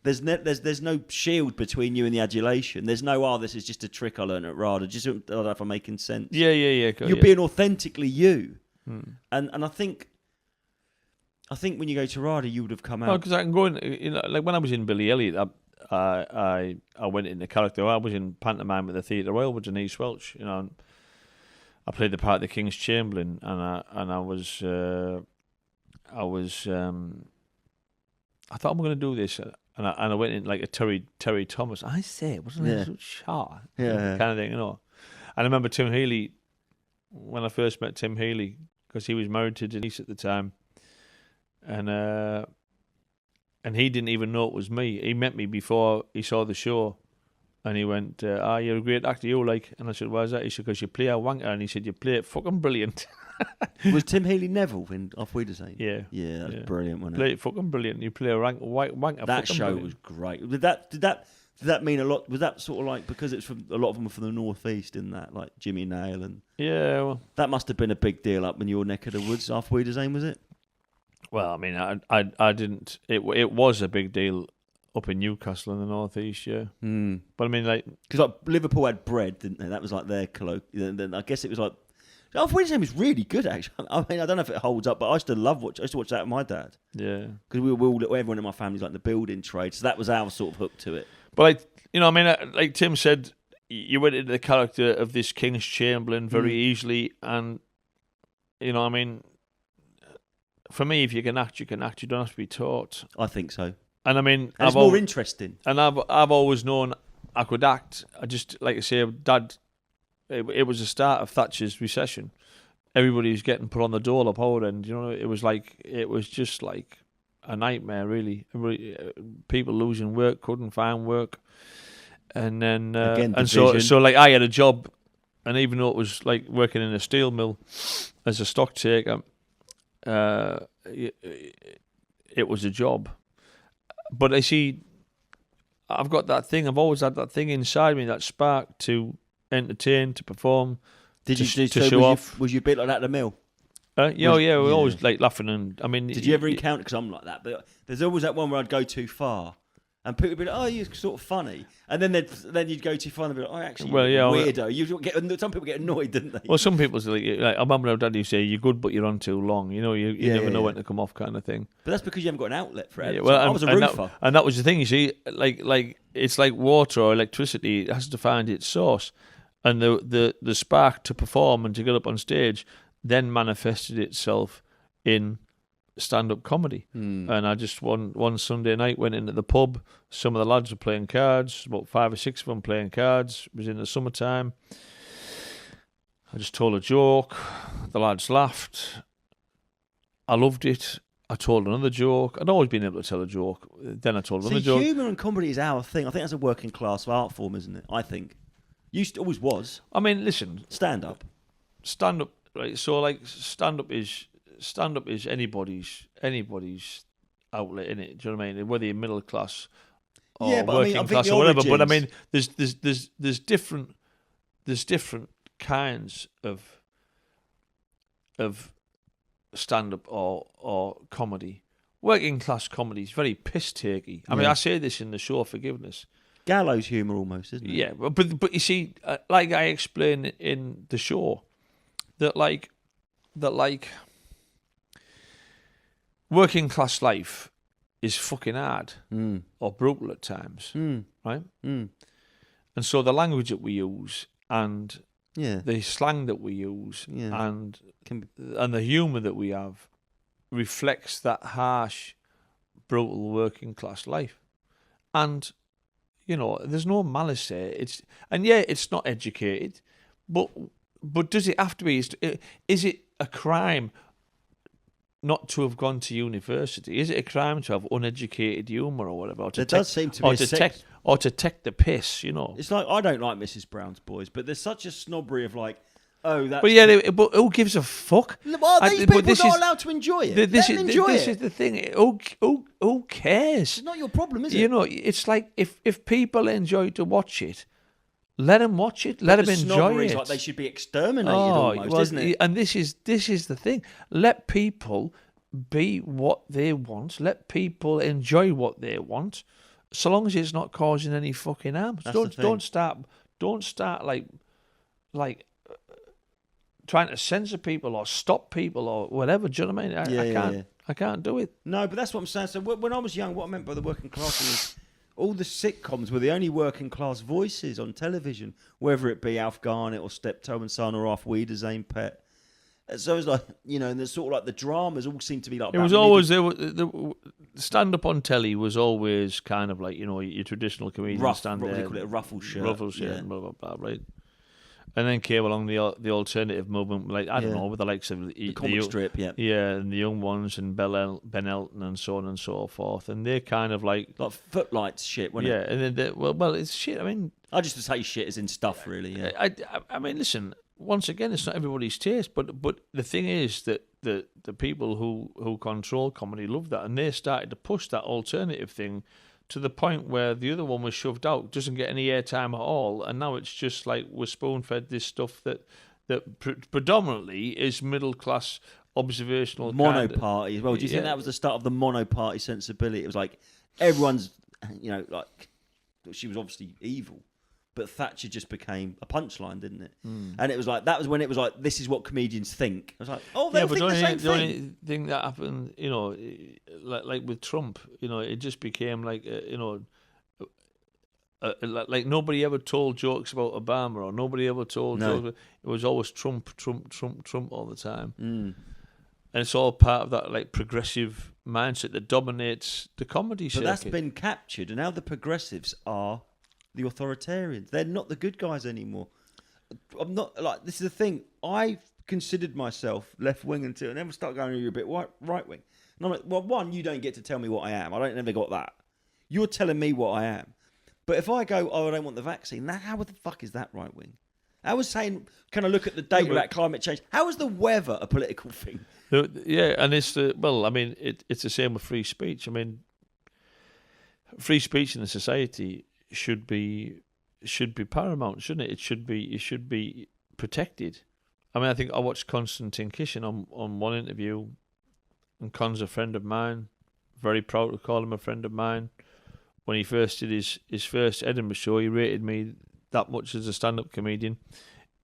There's no shield between you and the adulation. There's no, this is just a trick I learned at RADA. Just, I don't know if I'm making sense. Yeah. You're being authentically you. And I think when you go to RADA, you would have come out. Oh, because I can go in, like when I was in Billy Elliot, I went into character. I was in pantomime at the Theatre Royal, which in East Welsh. And I played the part of the King's Chamberlain, and I thought I'm going to do this. And I went in like a Terry Thomas. I say, wasn't it so sharp? Kind of thing, And I remember Tim Healy, when I first met Tim Healy, because he was married to Denise at the time. And he didn't even know it was me. He met me before he saw the show. And he went, you're a great actor, you like. And I said, why is that? He said, because you play a wanker. And he said, you play it fucking brilliant. Was Tim Healy Neville in Off Wiedersehen? Yeah. Yeah, that's brilliant, wasn't it? Play it fucking brilliant. You play a wanker. That show brilliant. was great. Did that mean a lot? Was that sort of like, because it's from, a lot of them were from the Northeast, in that, like Jimmy Nail and... Yeah, well... That must have been a big deal up in your neck of the woods, Off Wiedersehen, was it? Well, I mean, I didn't... It was a big deal up in Newcastle in the Northeast, yeah. But I mean, like... Because like, Liverpool had bread, didn't they? That was like their colloquial... Then I guess it was like... Off Wiedersehen was really good, actually. I mean, I don't know if it holds up, but I used to watch that with my dad. Yeah. Because we were all... Everyone in my family's like in the building trade, so that was our sort of hook to it. But, like, you know, I mean, like Tim said, you went into the character of this King's Chamberlain very easily, and, you know, I mean... For me, if you can act, you can act. You don't have to be taught. I think so. And I mean, it's more interesting. And I've always known I could act. I just, like I say, Dad. It was the start of Thatcher's recession. Everybody was getting put on the dole up our end. You know, it was just like a nightmare, really. People losing work, couldn't find work, and then so like I had a job, and even though it was like working in a steel mill as a stock taker. It was a job, but I see, I've got that thing. I've always had that thing inside me, that spark to entertain, to perform. To show off? Was you a bit like that at the mill? We're always like laughing, and I mean, did you ever encounter? Because I'm like that, but there's always that one where I'd go too far. And people would be like, "Oh, you're sort of funny," and then you'd go too far and they'd be like, "Oh, actually, you're weirdo." Some people get annoyed, didn't they? Well, some people say, like I remember Dad used to say, "You're good, but you're on too long." You know, you never know when to come off, kind of thing. But that's because you haven't got an outlet for it. Yeah, well, I was a roofer, and that was the thing. You see, like it's like water or electricity; it has to find its source, and the spark to perform and to get up on stage then manifested itself in stand-up comedy. And I just one Sunday night went into the pub. Some of the lads were playing cards, about 5 or 6 of them playing cards. It was in the summertime. I just told a joke. The lads laughed. I loved it. I told another joke. I'd always been able to tell a joke. Then I told another joke. Humour and comedy is our thing. I think that's a working class art form, isn't it? I think. Always was. I mean, listen. Stand-up, right? So, like, stand-up is anybody's outlet, innit? Do you know what I mean? Whether you're middle class or working class or whatever. But I mean, there's different kinds of stand-up or comedy. Working class comedy is very piss-takey. I mean, I say this in the show Forgiveness. Gallows humour almost, isn't it? Yeah, but you see, like I explain in the show, that working class life is fucking hard or brutal at times, right? And so the language that we use and the slang that we use and the humour that we have reflects that harsh, brutal working class life. And, you know, there's no malice there. It's not educated, but does it have to be? Is it a crime not to have gone to university? Is it a crime to have uneducated humour or whatever? Or to There does seem to be or to take the piss, you know. It's like, I don't like Mrs. Brown's Boys, but there's such a snobbery of like, oh, that's... But yeah, but who gives a fuck? Well, these people are not allowed to enjoy it. This Let them enjoy is it. the thing. Who cares? It's not your problem, is it? You know, it's like if people enjoy to watch it, let them watch it. Let them enjoy it. Like they should be exterminated almost, isn't it? And this is the thing. Let people be what they want. Let people enjoy what they want, so long as it's not causing any fucking harm. Don't start like trying to censor people or stop people or whatever. Do you know what I mean? I can't do it. No, but that's what I'm saying. So when I was young, what I meant by the working class was all the sitcoms were the only working class voices on television, whether it be Alf Garnett or Steptoe and Son or Alf Wiedersame Pet. So it was like, you know, and there's sort of like the dramas all seem to be like... It was always... The stand-up on telly was always kind of like, you know, your traditional comedian stand there. What do you call it? A ruffle shirt. Ruffle shirt and blah, blah, blah, right? And then came along the alternative movement, like, I don't know, with the likes of... The comic strip, yeah. Yeah, and the young ones and Ben Elton and so on and so forth. And they're kind of like... Like footlights shit, wasn't it? Yeah, and then well, it's shit. I mean... I just say shit as in stuff, really, yeah. I mean, listen... Once again, it's not everybody's taste, but the thing is that the people who control comedy love that, and they started to push that alternative thing to the point where the other one was shoved out, doesn't get any airtime at all, and now it's just like we're spoon-fed this stuff that predominantly is middle-class observational mono-party as well. Do you think that was the start of the mono-party sensibility? It was like everyone's, you know, like she was obviously evil. But Thatcher just became a punchline, didn't it? And it was like, that was when it was like, this is what comedians think. I was like, oh, they think the same thing. The only thing that happened, you know, like with Trump, you know, it just became like, you know, like nobody ever told jokes about Obama or nobody ever told jokes. It was always Trump all the time. And it's all part of that like progressive mindset that dominates the comedy circuit. But that's been captured, and now the progressives are the authoritarians. They're not the good guys anymore. I'm not like, this is the thing. I considered myself left wing until I never start going, you're a bit right wing. And I'm like, well, one, you don't get to tell me what I am. I never got that. You're telling me what I am. But if I go, oh, I don't want the vaccine, now how the fuck is that right wing? I was saying, can I look at the data about climate change? How is the weather a political thing? Yeah, and it's it's the same with free speech. I mean, free speech in a society should be paramount, shouldn't it? It should be protected. I mean, I think I watched Konstantin Kishin on one interview, and Con's a friend of mine. Very proud to call him a friend of mine. When he first did his first Edinburgh show, he rated me that much as a stand-up comedian.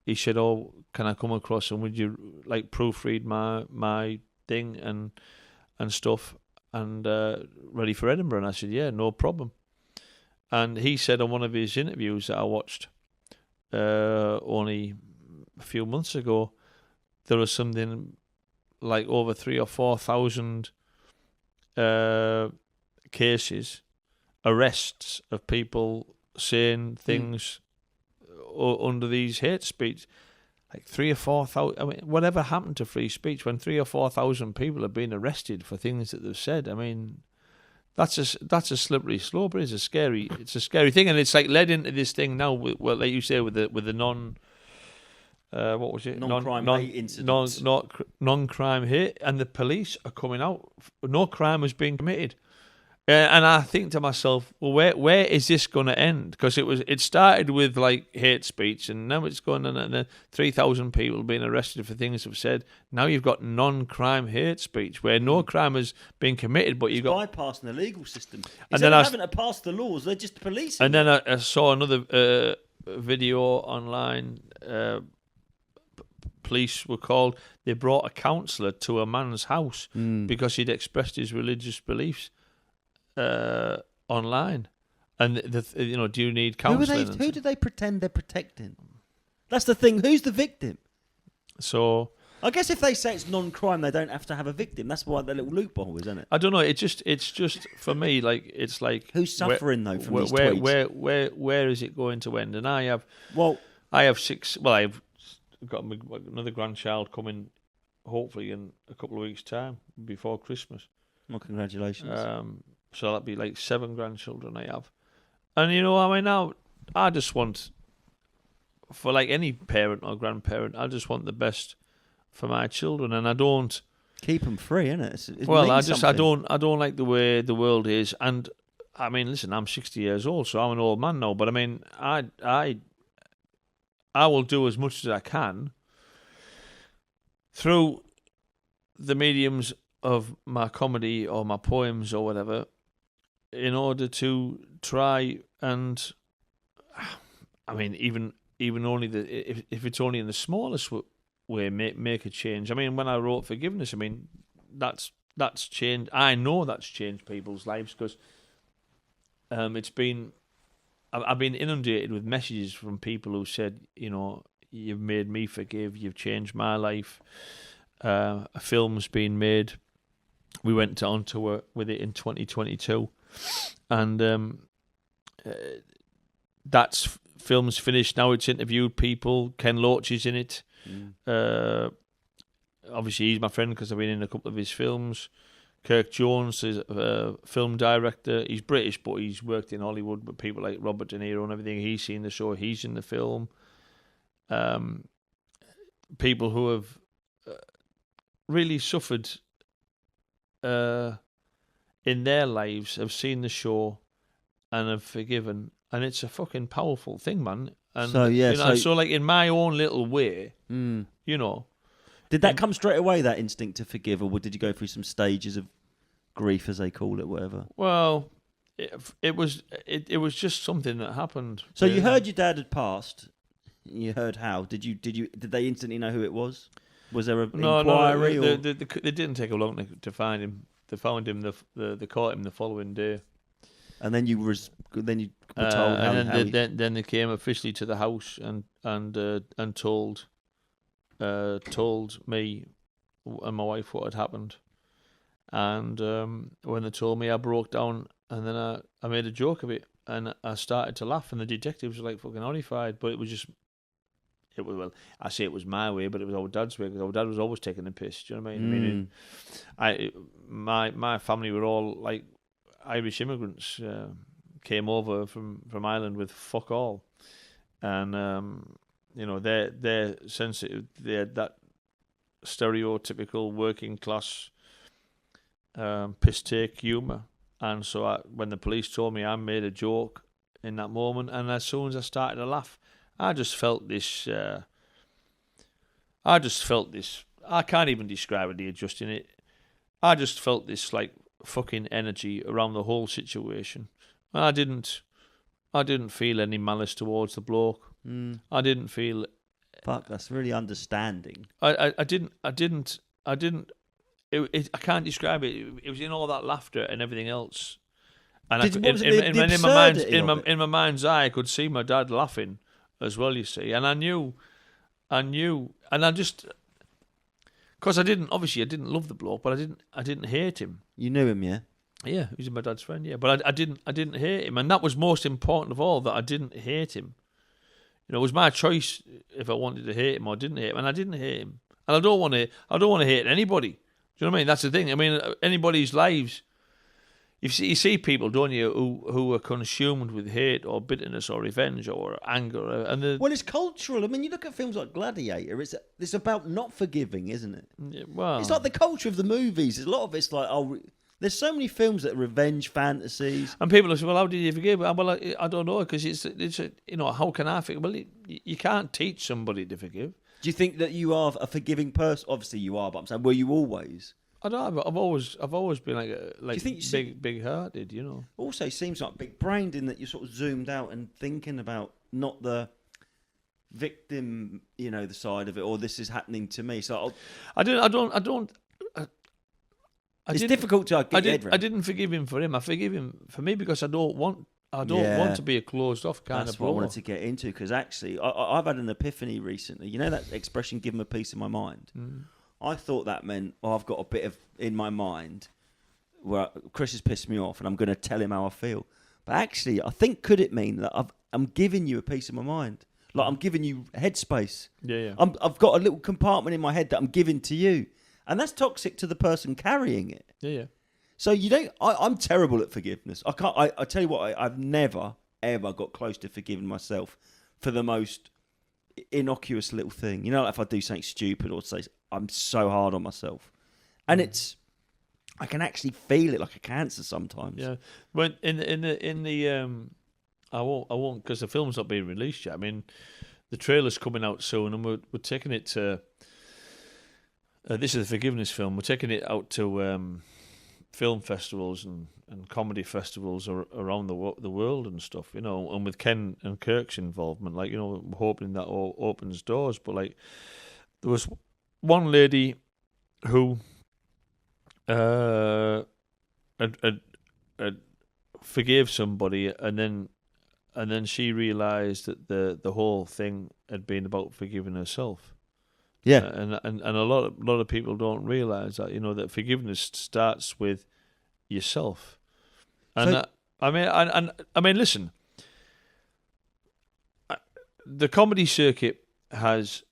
He said, "Oh, can I come across and would you like proofread my thing and stuff and ready for Edinburgh?" And I said, "Yeah, no problem." And he said on one of his interviews that I watched only a few months ago, there was something like over 3,000 or 4,000 cases, arrests of people saying things under these hate speech. Like 3,000 or 4,000. I mean, whatever happened to free speech when 3,000 or 4,000 people have been arrested for things that they've said? I mean, that's a slippery slope. It's a scary thing, and it's like led into this thing now. Well, like you say, with the non, what was it? Non-crime hate incidents. Non-crime hate, and the police are coming out. No crime has been committed, and I think to myself, well, where is this going to end? Because it started with like hate speech, and now it's going on, and 3,000 people being arrested for things they've said. Now you've got non-crime hate speech where no crime has been committed, but you've got bypassing the legal system. And then having to pass the laws, they're just policing. And then I saw another video online. Police were called. They brought a counsellor to a man's house because he'd expressed his religious beliefs online. And do you need counselling? Who do they pretend they're protecting? That's the thing. Who's the victim? So I guess if they say it's non-crime, they don't have to have a victim. That's why the little loophole is, isn't it? I don't know. It's just for me, like it's like who's suffering though from these tweets? Where is it going to end? And I've got another grandchild coming hopefully in a couple of weeks' time before Christmas. Well, congratulations. So that'll be like 7 grandchildren I have. And you know, I mean, now I just want, for like any parent or grandparent, I just want the best for my children, and I don't keep them free, innit? I don't like the way the world is, and I mean, listen, I'm 60 years old, so I'm an old man now. But I mean, I will do as much as I can through the mediums of my comedy or my poems or whatever, in order to try and, I mean, even only if it's only in the smallest way, make a change. I mean, when I wrote Forgiveness, I mean, that's changed. I know that's changed people's lives, because I've been inundated with messages from people who said, you know, you've made me forgive, you've changed my life. A film's been made. We went on tour with it in 2022, and that's film's finished now. It's interviewed people. Ken Loach is in it. Obviously, he's my friend because I've been in a couple of his films. Kirk Jones is a film director. He's British, but he's worked in Hollywood with people like Robert De Niro and everything. He's seen the show. He's in the film. People who have really suffered in their lives have seen the show and have forgiven. And it's a fucking powerful thing, man. And so, yeah. You know, so like in my own little way, you know. Did that come straight away, that instinct to forgive, or did you go through some stages of grief, as they call it, whatever? Well, it was just something that happened. So you heard your dad had passed. You heard how? Did they instantly know who it was? Was there an inquiry? No, they didn't take a long to find him. They found him. They caught him the following day. And then you were told then they came officially to the house and told me and my wife what had happened. And when they told me, I broke down, and then I made a joke of it, and I started to laugh, and the detectives were like fucking horrified. But it was I say it was my way, but it was our dad's way, because our dad was always taking the piss. Do you know what I mean? My family were all like Irish immigrants, came over from Ireland with fuck all, and you know, they're sensitive. They had that stereotypical working class piss take humour, and so when the police told me, I made a joke in that moment, and as soon as I started to laugh, I just felt this. I can't even describe it. Adjusting it, I just felt this like fucking energy around the whole situation. I didn't feel any malice towards the bloke. I didn't feel. Fuck, that's really understanding. I didn't. I can't describe it. It was in all that laughter and everything else. And in my mind's eye, I could see my dad laughing as well. You see, and I knew, and I just, because I didn't love the bloke, but I didn't hate him. You knew him, yeah. Yeah, he was my dad's friend. Yeah, but I didn't hate him, and that was most important of all, that I didn't hate him. You know, it was my choice if I wanted to hate him or didn't hate him, and I didn't hate him, and I don't want to hate anybody. Do you know what I mean? That's the thing. I mean, anybody's lives. You see people, don't you, who are consumed with hate or bitterness or revenge or anger, and well, it's cultural. I mean, you look at films like Gladiator. It's about not forgiving, isn't it? Yeah, well, it's like the culture of the movies. A lot of it's like, there's so many films that are revenge fantasies. And people say, well, how did you forgive? Well, I don't know, because it's you know, how can I forgive? Well, you can't teach somebody to forgive. Do you think that you are a forgiving person? Obviously, you are, but I'm saying, were you always? I don't know. I've always been like big-hearted, you know. Also, seems like big-brained in that you're sort of zoomed out and thinking about not the victim, you know, the side of it, or this is happening to me. So it's difficult to get your head around. I didn't forgive him for him. I forgive him for me, because I don't want to be a closed-off kind of. That's what I wanted to get into, because actually, I've had an epiphany recently. You know that expression, "give him a piece of my mind." I thought that meant, I've got a bit of in my mind where Chris has pissed me off and I'm going to tell him how I feel. But actually, I think, could it mean that I'm giving you a piece of my mind? Like I'm giving you headspace. Yeah. I've got a little compartment in my head that I'm giving to you, and that's toxic to the person carrying it. Yeah. So you don't. I'm terrible at forgiveness. I can't. I tell you what. I've never ever got close to forgiving myself for the most innocuous little thing. You know, like if I do something stupid or say, I'm so hard on myself, and I can actually feel it like a cancer sometimes. Yeah. When in the I won't because the film's not being released yet. I mean, the trailer's coming out soon, and we're taking it to. This is a forgiveness film. We're taking it out to film festivals and comedy festivals around the world and stuff, you know. And with Ken and Kirk's involvement, like, you know, we're hoping that all opens doors. But like, there was one lady who had forgave somebody, and then she realised that the whole thing had been about forgiving herself. Yeah, and a lot of people don't realise that, you know, that forgiveness starts with yourself. And So- I mean, listen, the comedy circuit has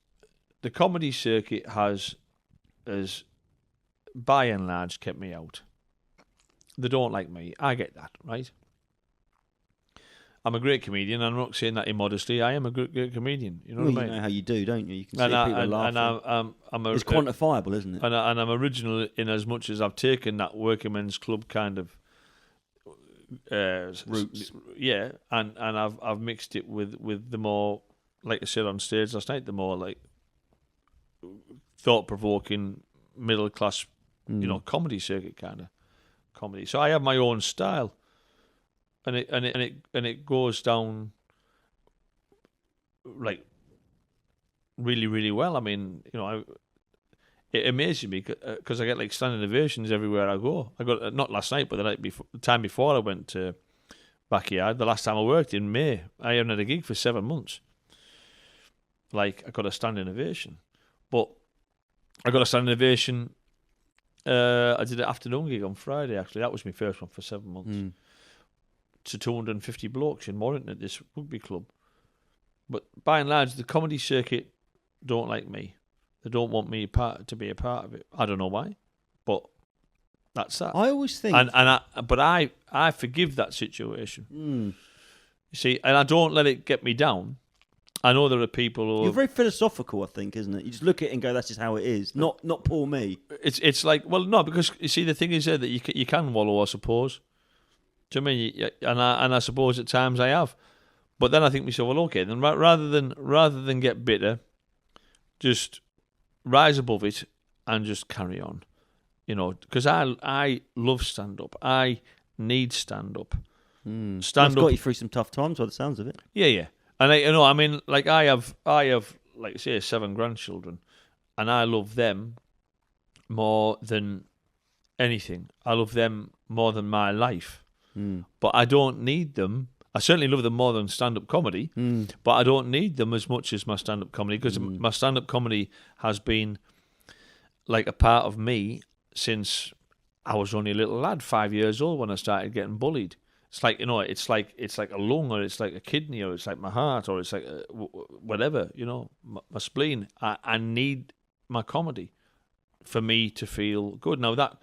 by and large kept me out. They don't like me. I get that, right? I'm a great comedian. I'm not saying that immodestly. I am a great comedian. You know well, what I you mean? know how you do, don't you? You can see people laughing. It's quantifiable, isn't it? And I'm original in as much as I've taken that working men's club kind of Roots. Yeah, and I've mixed it with the more, like I said on stage last night, the more like thought provoking middle class, you know, comedy circuit kind of comedy. So I have my own style. And it goes down like really, really well. I mean, you know, it amazes me because I get like standing ovations everywhere I go. I got not last night, but the time before I went to Backyard. The last time I worked in May, I haven't had a gig for 7 months. Like, I got a standing ovation, but I got a standing ovation. I did an afternoon gig on Friday. Actually, that was my first one for 7 months. To 250 blokes in Morrington at this rugby club. But by and large, the comedy circuit don't like me. They don't want me to be a part of it. I don't know why, but that's that. I always think, but I forgive that situation. You see, and I don't let it get me down. I know there are people who you're very philosophical, I think, isn't it? You just look at it and go, "That's just how it is." Not poor me. It's like, well, no, because you see, the thing is that you can wallow, I suppose. Do you know what I mean? And I suppose at times I have, but then I think to myself, well, okay, then rather than get bitter, just rise above it and just carry on, you know. Because I love stand up. I need stand up. It's got you through some tough times, by the sounds of it. Yeah. And I mean, like I have like say 7 grandchildren, and I love them more than anything. I love them more than my life. But I don't need them. I certainly love them more than stand-up comedy, but I don't need them as much as my stand-up comedy, because my stand-up comedy has been like a part of me since I was only a little lad, 5 years old, when I started getting bullied. It's like, you know, it's like a lung, or it's like a kidney, or it's like my heart, or it's like whatever, you know, my spleen. I need my comedy for me to feel good. Now that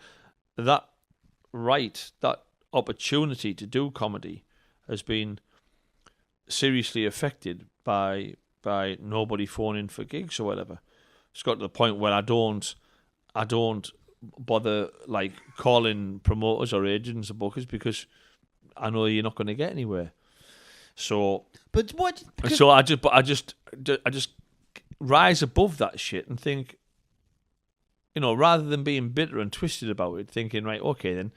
opportunity to do comedy has been seriously affected by nobody phoning for gigs or whatever. It's got to the point where I don't bother like calling promoters or agents or bookers, because I know you're not going to get anywhere. So, But what? So I just rise above that shit and think, you know, rather than being bitter and twisted about it, thinking, right, okay, then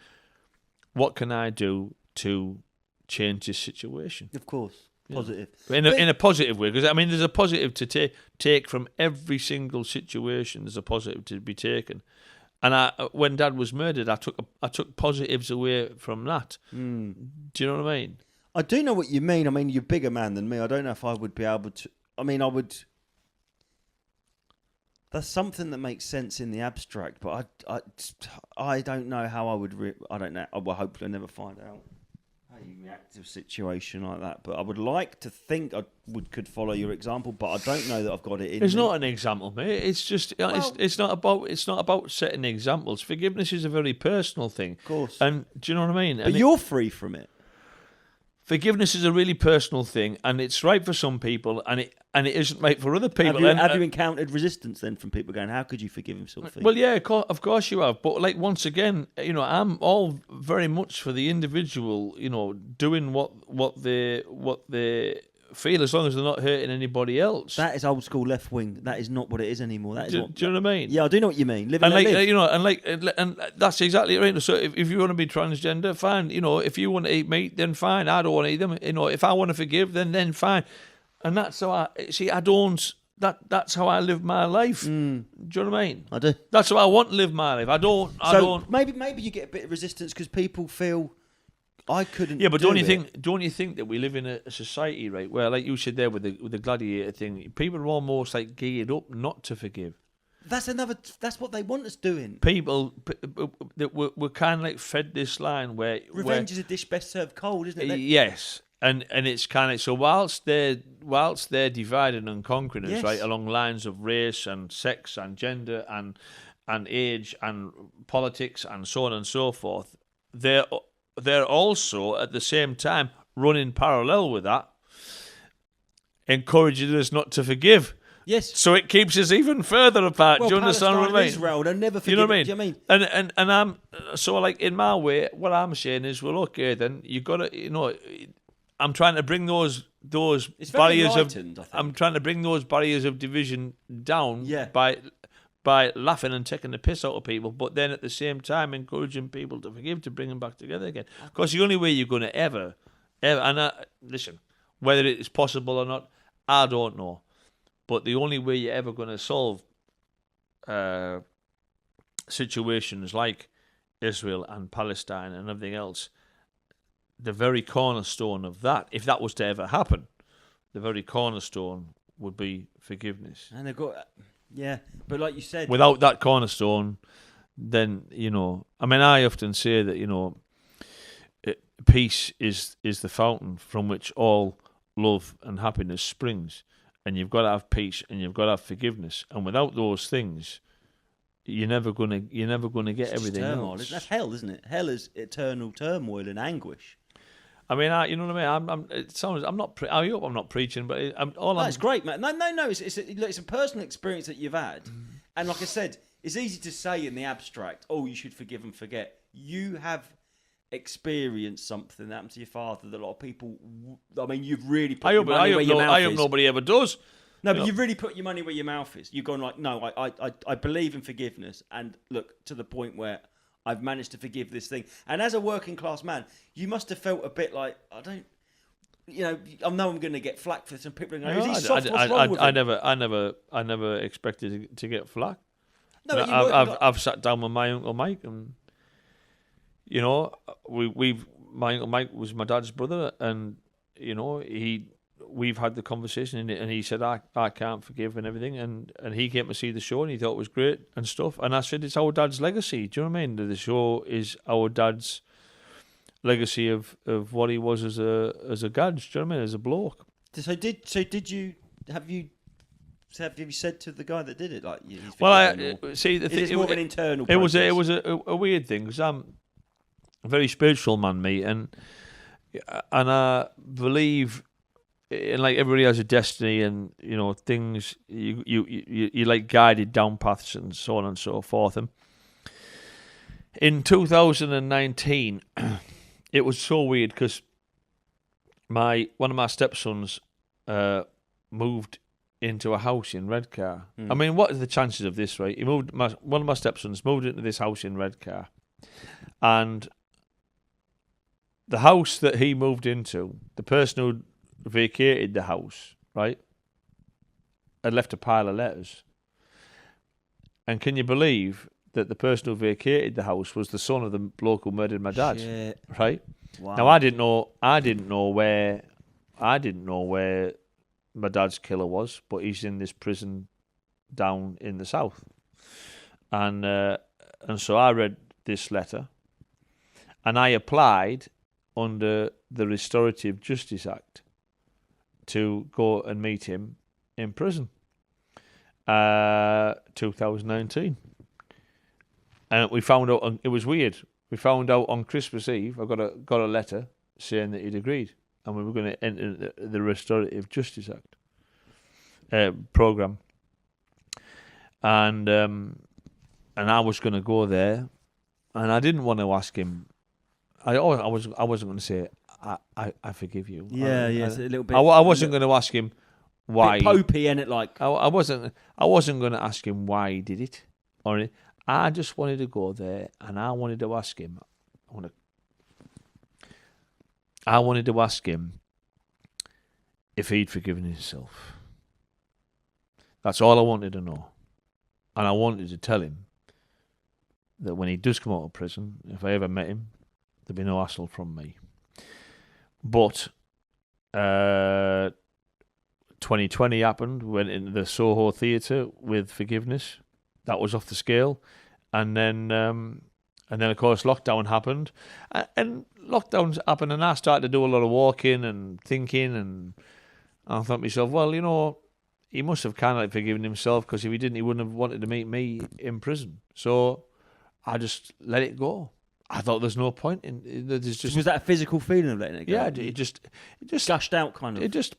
what can I do to change this situation? Of course, positive. In a positive way, because I mean, there's a positive to take from every single situation. There's a positive to be taken, and when Dad was murdered, I took positives away from that. Do you know what I mean? I do know what you mean. I mean, you're a bigger man than me. I don't know if I would be able to. I mean, I would. That's something that makes sense in the abstract, but I don't know how I would. I don't know. Well, hopefully, I never find out a reactive situation like that, but I would like to think I could follow your example, but I don't know that I've got it in. It's me. not an example, mate. It's just it's not about setting examples. Forgiveness is a very personal thing, Of course. and do you know what I mean? But And you're free from it. forgiveness is a really personal thing, and it's right for some people, and it isn't right for other people. Have you encountered resistance then from people going, "How could you forgive him?" Sort of thing. Well, yeah, of course you have. But like once again, I'm all very much for the individual, doing what they feel, as long as they're not hurting anybody else. That is old school left wing. That is not what it is anymore. That is Do you know what I mean? Yeah, I do know what you mean. Live And and like, live. and that's exactly right. So if you want to be transgender, fine. If you want to eat meat, then fine. I don't want to eat them. If I want to forgive, then fine. And that's how I don't. That's how I live my life. Do you know what I mean? I do. That's how I want to live my life. I don't. Maybe you get a bit of resistance because people feel I couldn't. Yeah, but do don't you it. think that we live in a society, right, where, like you said there with the gladiator thing, people are almost like geared up not to forgive. That's what they want us doing. People that we're kind of like fed this line where Revenge is a dish best served cold, isn't it? Yes, and it's kind of so whilst they're divided and conquering us, Yes. right, along lines of race and sex and gender and age and politics and so on and so forth, they're also at the same time running parallel with that, encouraging us not to forgive. Yes. So it keeps us even further apart. Well, Do you understand what I Palestine and mean? Israel, they'll never forgive. You know what I mean? Do you know what I mean? And I'm so, like, in my way, what I'm saying is, well, okay, then you got to, I'm trying to bring those It's very barriers enlightened, I think. I'm trying to bring those barriers of division down Yeah. by laughing and taking the piss out of people, but then at the same time encouraging people to forgive, to bring them back together again. Because the only way you're going to ever, and listen, whether it is possible or not, I don't know. But the only way you're ever going to solve situations like Israel and Palestine and everything else, the very cornerstone of that, if that was to ever happen, the very cornerstone would be forgiveness. And they've got, yeah, but like you said, Without that cornerstone, then, I often say that, peace is the fountain from which all love and happiness springs. And you've got to have peace and you've got to have forgiveness. And without those things, you're never gonna get everything turmoil. else. That's hell, isn't it? Hell is eternal turmoil and anguish. I mean, you know what I mean. I hope I'm not preaching, but It's great, man. No. It's a personal experience that you've had, and like I said, it's easy to say in the abstract. Oh, you should forgive and forget. You have experienced something that happened to your father that a lot of people. I mean, you've really put your money where your mouth I is. hope nobody ever does. No, but you've really put your money where your mouth is. You've gone like, no, I believe in forgiveness, and look to the point where I've managed to forgive this thing. And as a working class man, you must have felt a bit like, I know I'm going to get flack for this, and people are going, is he soft? What's wrong with him? I never expected to get flack. No, but I've sat down with my Uncle Mike, and my Uncle Mike was my dad's brother, and we've had the conversation, and he said I can't forgive and everything, and he came to see the show and he thought it was great and stuff, and I said it's our dad's legacy. Do you know what I mean? The show is our dad's legacy of what he was as a gadge. Do you know what I mean? As a bloke. So did you have you said to the guy that did it like? See the thing. It's more of an internal. It was process? a weird thing because I'm a very spiritual man, mate, and I believe. And like everybody has a destiny, and things you like guided down paths and so on and so forth. And in 2019, it was so weird because one of my stepsons moved into a house in Redcar. I mean, what are the chances of this, right? One of my stepsons moved into this house in Redcar, and the house that he moved into, the person who vacated the house, right, had left a pile of letters. And can you believe that the person who vacated the house was the son of the bloke who murdered my dad? Shit. Right? Wow. Now I didn't know where my dad's killer was, but he's in this prison down in the south. And so I read this letter, and I applied under the Restorative Justice Act to go and meet him in prison. 2019. And we found out, it was weird. We found out on Christmas Eve, I got a letter saying that he'd agreed, and we were going to enter the Restorative Justice Act program. And I was going to go there, and I didn't want to ask him. I wasn't going to say I forgive you. It's a little bit. I wasn't going to ask him why. Bit popey, and it like. I wasn't going to ask him why he did it, or I just wanted to go there, and I wanted to ask him. I wanted to ask him if he'd forgiven himself. That's all I wanted to know, and I wanted to tell him that when he does come out of prison, if I ever met him, there'd be no hassle from me. But 2020 happened, went into the Soho Theatre with forgiveness. That was off the scale. And then of course, lockdown happened. And lockdowns happened, and I started to do a lot of walking and thinking, and I thought to myself, well, you know, he must have kind of like forgiven himself, because if he didn't, he wouldn't have wanted to meet me in prison. So I just let it go. I thought there's no point in there's just. Was that a physical feeling of letting it go? Yeah, it just gushed out, kind of. It just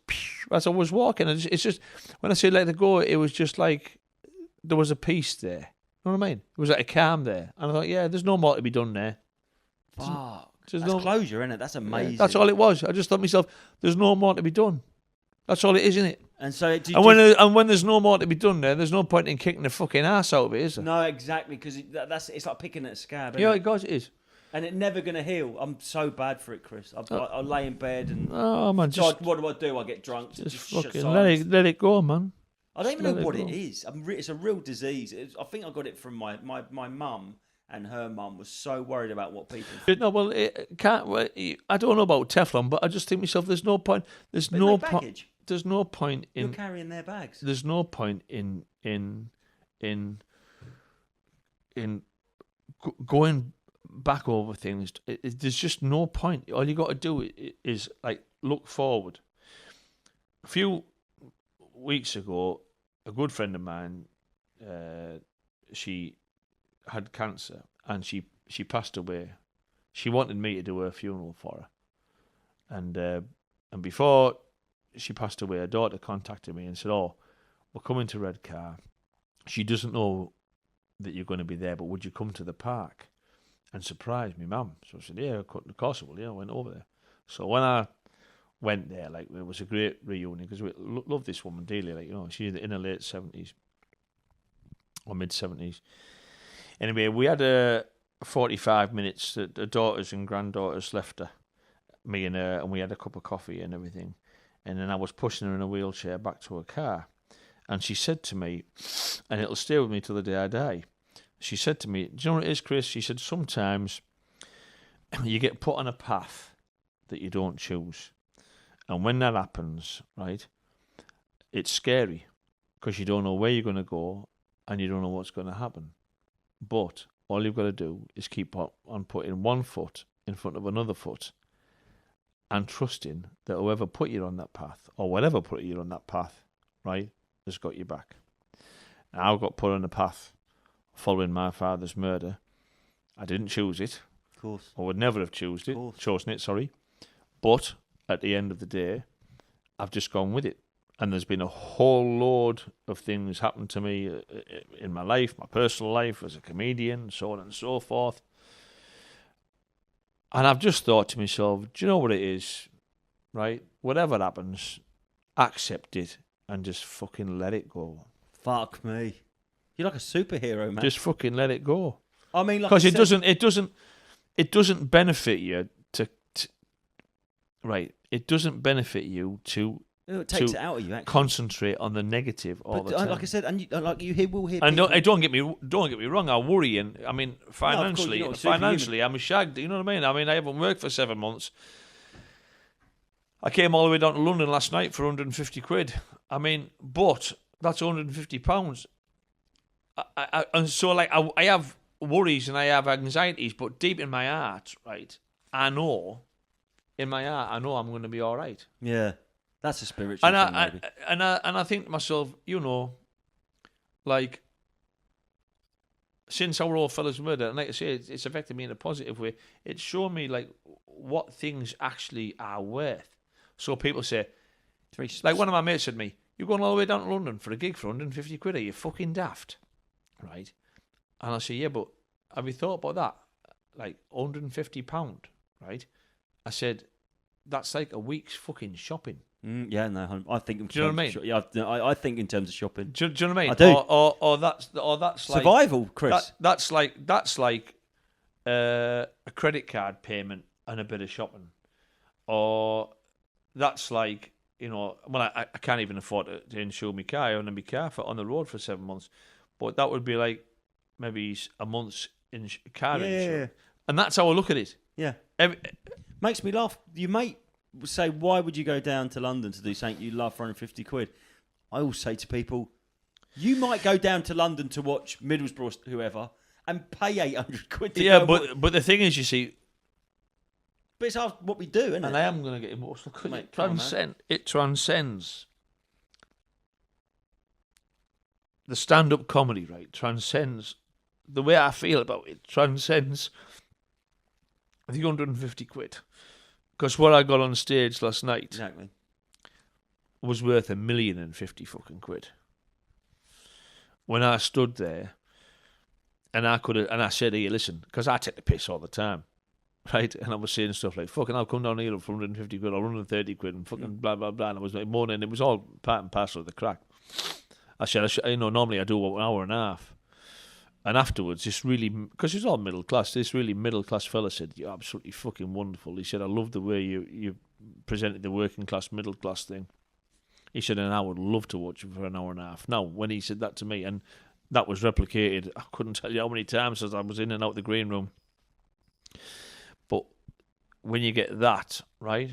as I was walking. It's just when I say let it go, it was just like there was a peace there. You know what I mean? It was like a calm there, and I thought, yeah, there's no more to be done there. Fuck, There's that's no closure, isn't it? That's amazing. Yeah, that's all it was. I just thought to myself, there's no more to be done. That's all it is, isn't it? And so, when there's no more to be done there's no point in kicking the fucking ass out of it, is there? No, exactly, because it's like picking at a scab. Yeah, It is. And it's never going to heal. I'm so bad for it, Chris. I lay in bed and. Oh man, what do? I get drunk. Just fucking let it go, man. I don't even know what it is. It's a real disease. I think I got it from my mum, and her mum was so worried about what people. No, well, it can't. Well, I don't know about Teflon, but I just think to myself, there's no point. There's no point. There's no point in. You're carrying their bags. There's no point in going back over things. There's just no point. All you got to do is like look forward. A few weeks ago, a good friend of mine, she had cancer, and she passed away. She wanted me to do her funeral for her, and before she passed away, her daughter contacted me and said, "Oh, we're coming to Redcar. She doesn't know that you're going to be there, but would you come to the park and surprise me, mum?" So I said, "Yeah, of course I will." Yeah, I went over there. So when I went there, like, it was a great reunion, because we love this woman dearly. Like, you know, she's in her late 70s or mid 70s. Anyway, we had 45 minutes. The daughters and granddaughters left her, me and her, and we had a cup of coffee and everything. And then I was pushing her in a wheelchair back to her car. And she said to me, and it'll stay with me till the day I die, she said to me, "Do you know what it is, Chris?" She said, "Sometimes you get put on a path that you don't choose. And when that happens, right, it's scary, because you don't know where you're going to go, and you don't know what's going to happen. But all you've got to do is keep on putting one foot in front of another foot, and trusting that whoever put you on that path, or whatever put you on that path, right, has got you back." And I got put on a path following my father's murder. I didn't choose it. Of course. I would never have chosen it, sorry. But at the end of the day, I've just gone with it. And there's been a whole load of things happen to me in my life, my personal life as a comedian, so on and so forth. And I've just thought to myself, do you know what it is, right? Whatever happens, accept it and just fucking let it go. Fuck me. You're like a superhero, man. Just fucking let it go. I mean, like, because it doesn't benefit you to right. It doesn't benefit you to. It takes it out of you. Actually. Concentrate on the negative all the time. Like I said, and you will hear. And don't get me wrong. I worry, and I mean financially, I'm a shag. You know what I mean? I haven't worked for 7 months. I came all the way down to London last night for 150 quid. I mean, but that's 150 pounds. And so, like, I have worries and I have anxieties, but deep in my heart, right, I know in my heart, I know I'm going to be all right. Yeah, that's a spiritual thing, maybe. And I think to myself, like, since our old fella's murder, and like I say, it's affected me in a positive way. It's shown me like what things actually are worth. So people say, like one of my mates said to me, "You're going all the way down to London for a gig for 150 quid? Are you fucking daft?" Right? And I say, "Yeah, but have you thought about that? Like £150, right?" I said, "That's like a week's fucking shopping." Yeah, no, I think. Do you know what I mean? Yeah, I think in terms of shopping. Do you know what I mean? I do. Or that's like Survival, Chris. That's like a credit card payment and a bit of shopping, or that's like well, I can't even afford to insure my car. I own my car on the road for 7 months, but that would be like maybe a month's car insurance, and that's how I look at it. Yeah, makes me laugh. You might say, why would you go down to London to do something you love for 150 quid? I always say to people, you might go down to London to watch Middlesbrough, whoever, and pay 800 quid to go. But the thing is, you see, but it's what we do, isn't it? And I am going to get emotional. Mate, it transcends the stand-up comedy, right? Transcends the way I feel about it. Transcends the 150 quid. Because what I got on stage last night was worth £1,050,000 fucking quid. When I stood there, and I said, "Here, listen," because I take the piss all the time, right? And I was saying stuff like, "Fucking, I'll come down here for 150 quid or 130 quid and fucking blah blah blah." And I was like moaning. It was all part and parcel of the crack. I said, normally I do an hour and a half. And afterwards, because he's all middle class, this really middle class fella said, "You're absolutely fucking wonderful." He said, "I love the way you presented the working class, middle class thing." He said, "And I would love to watch you for an hour and a half." Now, when he said that to me, and that was replicated, I couldn't tell you how many times as I was in and out the green room. But when you get that, right,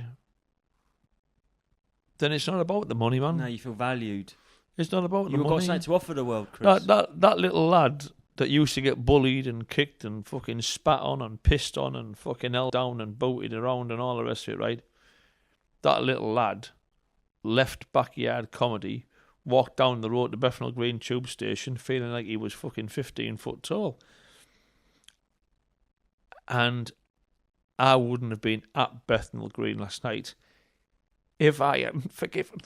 then it's not about the money, man. No, you feel valued. It's not about the money. You've got something to offer the world, Chris. That little lad that used to get bullied and kicked and fucking spat on and pissed on and fucking held down and booted around and all the rest of it, right? That little lad left backyard comedy, walked down the road to Bethnal Green tube station feeling like he was fucking 15 foot tall. And I wouldn't have been at Bethnal Green last night if I hadn't forgiven.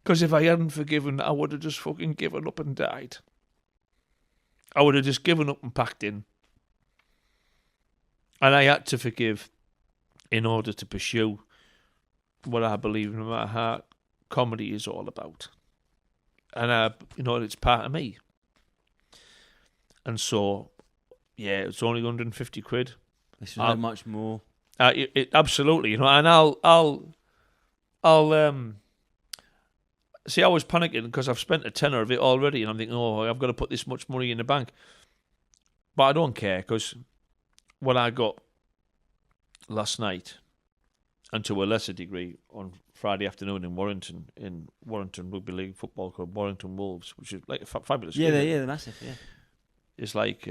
Because if I hadn't forgiven, I would have just fucking given up and died. I would have just given up and packed in. And I had to forgive in order to pursue what I believe, no matter how comedy is all about. And it's part of me. And so, yeah, it's only 150 quid. This is not much more. Absolutely, and I'll see, I was panicking because I've spent a tenner of it already, and I'm thinking, I've got to put this much money in the bank. But I don't care, because what I got last night, and to a lesser degree on Friday afternoon in Warrington Rugby League Football Club, Warrington Wolves, which is like a fabulous game. They're massive, yeah. It's like,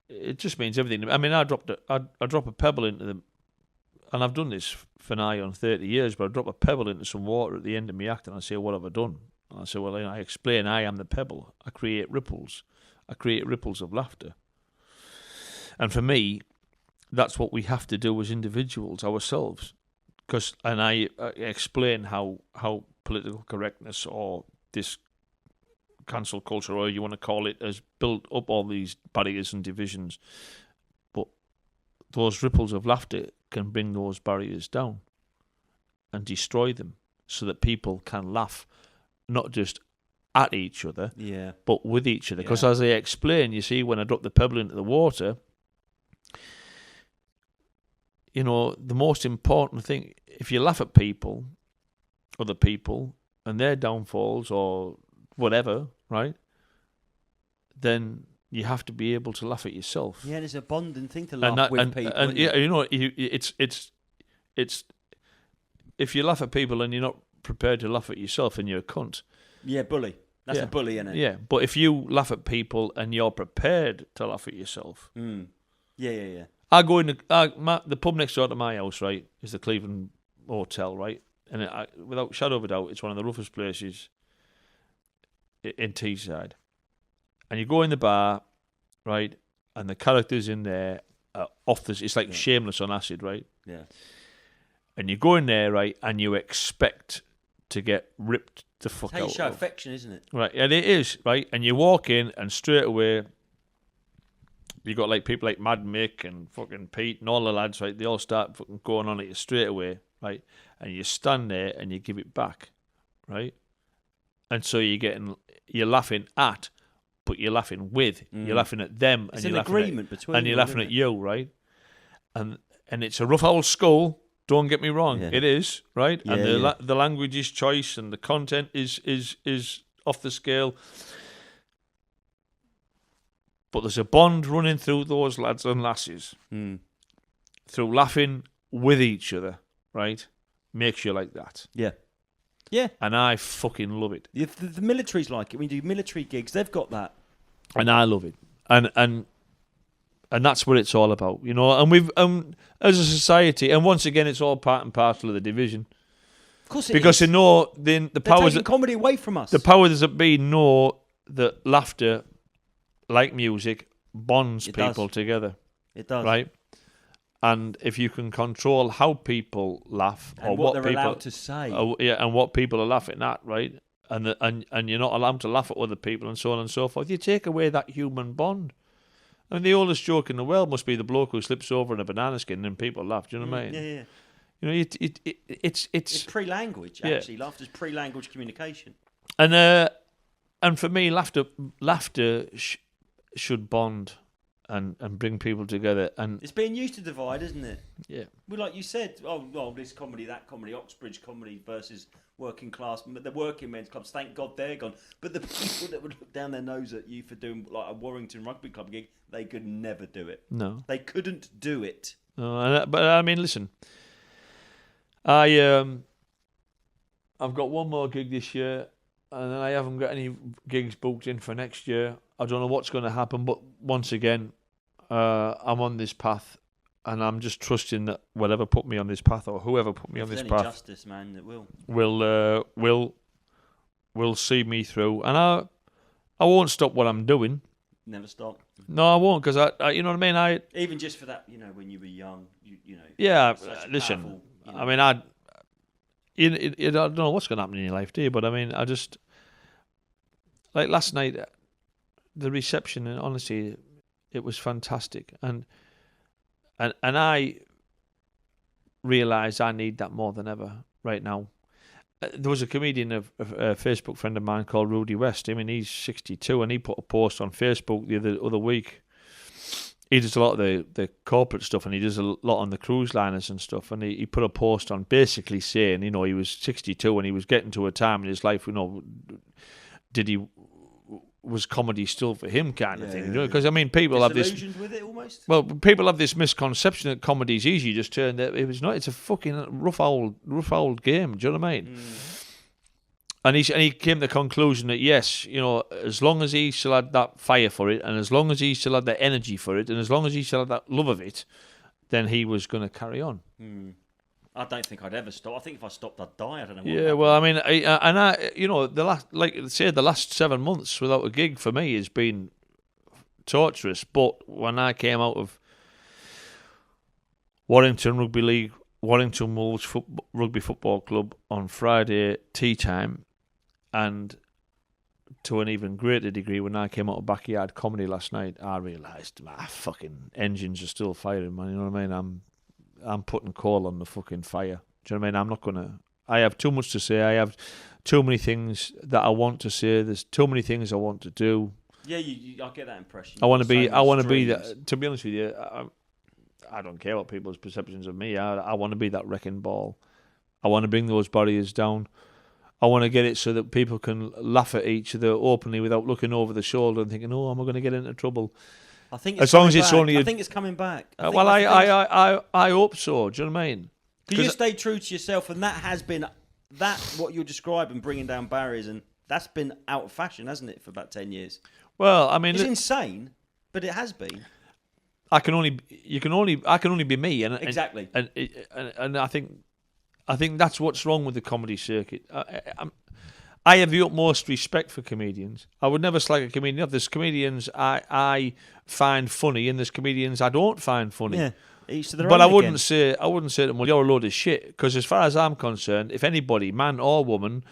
it just means everything. I mean, I drop a pebble into them. And I've done this for nigh on 30 years, but I drop a pebble into some water at the end of my act and I say, "What have I done?" And I say, "Well, I explain, I am the pebble. I create ripples. I create ripples of laughter." And for me, that's what we have to do as individuals, ourselves. And I explain how political correctness or this cancel culture, or you want to call it, has built up all these barriers and divisions. But those ripples of laughter can bring those barriers down and destroy them so that people can laugh not just at each other, but with each other. Because as I explain, you see, when I drop the pebble into the water, the most important thing, if you laugh at other people, and their downfalls or whatever, right, then you have to be able to laugh at yourself. Yeah, it's a bonding thing to laugh with people. And it's if you laugh at people and you're not prepared to laugh at yourself, then you're a cunt. Yeah, bully. That's a bully, isn't it? Yeah, but if you laugh at people and you're prepared to laugh at yourself, Yeah. I go in the pub next door to my house, right, is the Cleveland Hotel, right? And without shadow of a doubt, it's one of the roughest places in Teesside. And you go in the bar, right, and the characters in there are it's like Shameless on acid, right? Yeah. And you go in there, right, and you expect to get ripped the fuck That's how out you show of. affection, isn't it? Right, and it is, right? And you walk in, and straight away, you got like people like Mad Mick and fucking Pete and all the lads, right? They all start fucking going on at you straight away, right? And you stand there and you give it back, right? And so you're laughing at, but you're laughing with. You're laughing at them, It's and an you're laughing agreement between and you're them, laughing isn't at you, right? And it's a rough old skull. Don't get me wrong, Yeah. it is, right? Yeah, And the language is choice, and the content is off the scale. But there's a bond running through those lads and lasses through laughing with each other, right? Makes you like that. Yeah. Yeah. And I fucking love it. The military's like it. When you do military gigs, they've got that. And I love it. And that's what it's all about, you know. And we've as a society, and once again, it's all part and parcel of the division. Of course, Because they know the powers taking comedy away from us. the powers that be know that laughter, like music, bonds It people does. together, It does. right? And if you can control how people laugh And or what what they're people allowed to say. and what people are laughing at, right? And you're not allowed to laugh at other people and so on and so forth. You take away that human bond. I mean, the oldest joke in the world must be the bloke who slips over in a banana skin and people laugh. Do you know what I mean? Yeah. You know, it's It's pre-language, Yeah. actually. Laughter's pre-language communication. and for me, laughter should bond and bring people together. And It's being used to divide, isn't it? yeah, Well, like you said, this comedy, that comedy, Oxbridge comedy versus working class, the working men's clubs. Thank God they're gone. But the people that would look down their nose at you for doing like a Warrington Rugby Club gig, they could never do it. no. They couldn't do it. No, but I mean, listen, I've got one more gig this year, and then I haven't got any gigs booked in for next year. I don't know what's going to happen, but once again, I'm on this path, and I'm just trusting that whatever put me on this path, or whoever put me on this If there's any path, justice, man, it will. will see me through, and I won't stop what I'm doing. Never stop. No, I won't, because I you know what I mean. Even just for that, when you were young, you know. Yeah, such a listen. powerful, I mean, I don't know what's going to happen in your life, do you? But I mean, I just like last night, the reception, and honestly, it was fantastic, and I realised I need that more than ever right now. There was a comedian, a Facebook friend of mine called Rudy West. I mean, he's 62, and he put a post on Facebook the other week. He does a lot of the corporate stuff, and he does a lot on the cruise liners and stuff. And he put a post on basically saying, he was 62 and he was getting to a time in his life, was comedy still for him kind of thing? Because I mean, people have this. Disillusioned with it almost. Well, people have this misconception that comedy's easy. Just turn that it was not. It's a fucking rough old game. Do you know what I mean? And he came to the conclusion that yes, as long as he still had that fire for it, and as long as he still had that energy for it, and as long as he still had that love of it, then he was going to carry on. I don't think I'd ever stop. I think if I stopped, I'd die. I don't know. Yeah, well, I mean, the last 7 months without a gig for me has been torturous. But when I came out of Warrington Rugby League, Warrington Wolves Rugby Football Club on Friday tea time, and to an even greater degree when I came out of Backyard Comedy last night, I realised my fucking engines are still firing, man. You know what I mean? I'm putting coal on the fucking fire. Do you know what I mean? I'm not gonna. I have too much to say. I have too many things that I want to say. There's too many things I want to do. Yeah, I get that impression. I want to be that. To be honest with you, I don't care what people's perceptions of me are. I want to be that wrecking ball. I want to bring those barriers down. I want to get it so that people can laugh at each other openly without looking over the shoulder and thinking, "Oh, am I going to get into trouble?" I think it's as long as it's back. only. I think it's coming back. I hope so. Do you know what I mean? Because you stay true to yourself, and that has been what you're describing, bringing down barriers, and that's been out of fashion, hasn't it, for about 10 years? Well, I mean, it's insane, but it has been. I can only be me, and Exactly. and I think that's what's wrong with the comedy circuit. I have the utmost respect for comedians. I would never slag a comedian off. There's comedians I find funny, and there's comedians I don't find funny. Yeah. Each to their But own I wouldn't again. say to them, well, you're a load of shit. Because as far as I'm concerned, if anybody, man or woman,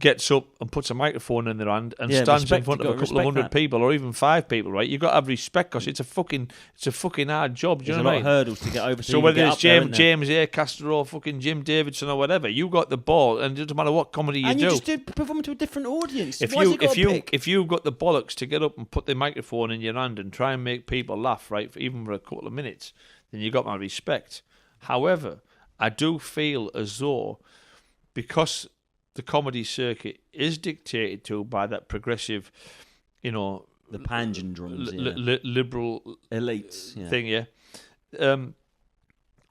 gets up and puts a microphone in their hand and stands in respect, front you've of a got to couple of respect hundred that. people or even 5 people, right? You've got to have respect because it's a fucking hard job. Do you There's a know what lot I of mean? hurdles to get over. So whether it's James Acaster or fucking Jim Davidson or whatever, you got the ball, and it doesn't matter what comedy you and do. you just do perform to a different audience. If Why has it got to pick? if you've got the bollocks to get up and put the microphone in your hand and try and make people laugh, right, even for a couple of minutes, then you got my respect. However, I do feel as though because the comedy circuit is dictated to by that progressive, the pangendrums, liberal elites thing,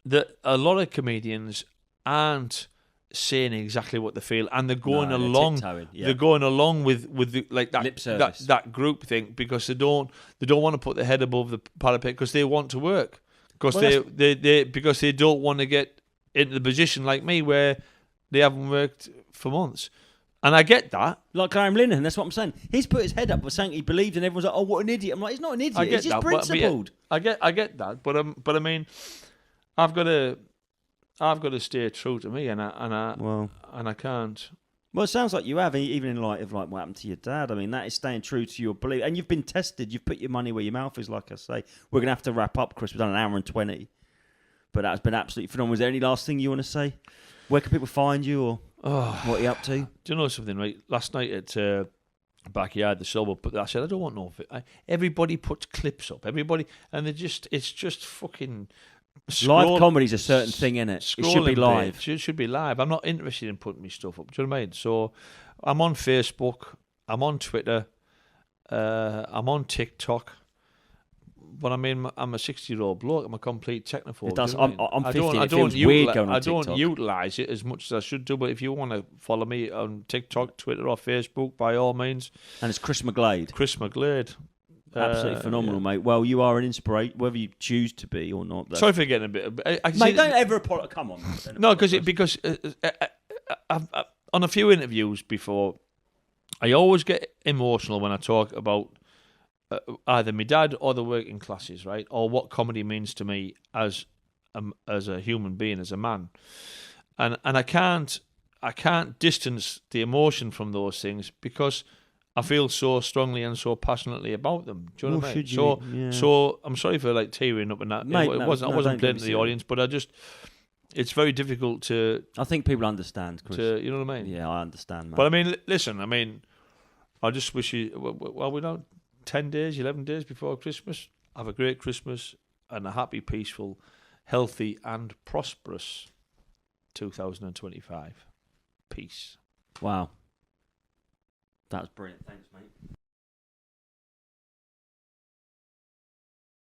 that a lot of comedians aren't saying exactly what they feel, and they're going along. They're going along with the, like that lip service. that group thing because they don't want to put their head above the parapet because they want to work because because they don't want to get into the position like me where they haven't worked for months. And I get that. Like Graham Linehan, that's what I'm saying. He's put his head up for saying he believed, and everyone's like, "Oh, what an idiot!" I'm like, "He's not an idiot. He's just principled." I get that, but I mean, I've got to stay true to me, and I can't. Well, it sounds like you have, even in light of like what happened to your dad. I mean, that is staying true to your belief, and you've been tested. You've put your money where your mouth is. Like I say, we're gonna have to wrap up, Chris. We've done an hour and 20, but that's been absolutely phenomenal. Is there any last thing you want to say? Where can people find you, or what are you up to? Do you know something? Right, last night at Backyard, the show, but I said I don't want no. Everybody puts clips up. Everybody, and it's just fucking. Live comedy's a certain thing, innit? It should be live. It should be live. I'm not interested in putting my stuff up. Do you know what I mean? So I'm on Facebook. I'm on Twitter. I'm on TikTok. But I mean, I'm a 60-year-old bloke. I'm a complete technophobe. It does. Do you know what I mean? I'm 50. It feels weird going on TikTok. I don't utilise it as much as I should do. But if you want to follow me on TikTok, Twitter, or Facebook, by all means. And it's Chris McGlade. Chris McGlade. Absolutely phenomenal, mate. Well, you are an inspiration, whether you choose to be or not. Sorry for getting a bit. Mate, don't ever apologize. Come on. No, because I've on a few interviews before, I always get emotional when I talk about either my dad or the working classes, right, or what comedy means to me as a human being, as a man, and I can't distance the emotion from those things because I feel so strongly and so passionately about them. Do you know what I mean? So I'm sorry for like tearing up and that. Mate, I wasn't playing to the audience, but it's very difficult to. I think people understand, Chris. You know what I mean? Yeah, I understand, mate. But I mean, listen. I mean, I just wish you. Well, we're now 10 days, 11 days before Christmas. Have a great Christmas and a happy, peaceful, healthy, and prosperous 2025. Peace. Wow. That's brilliant. Thanks, mate.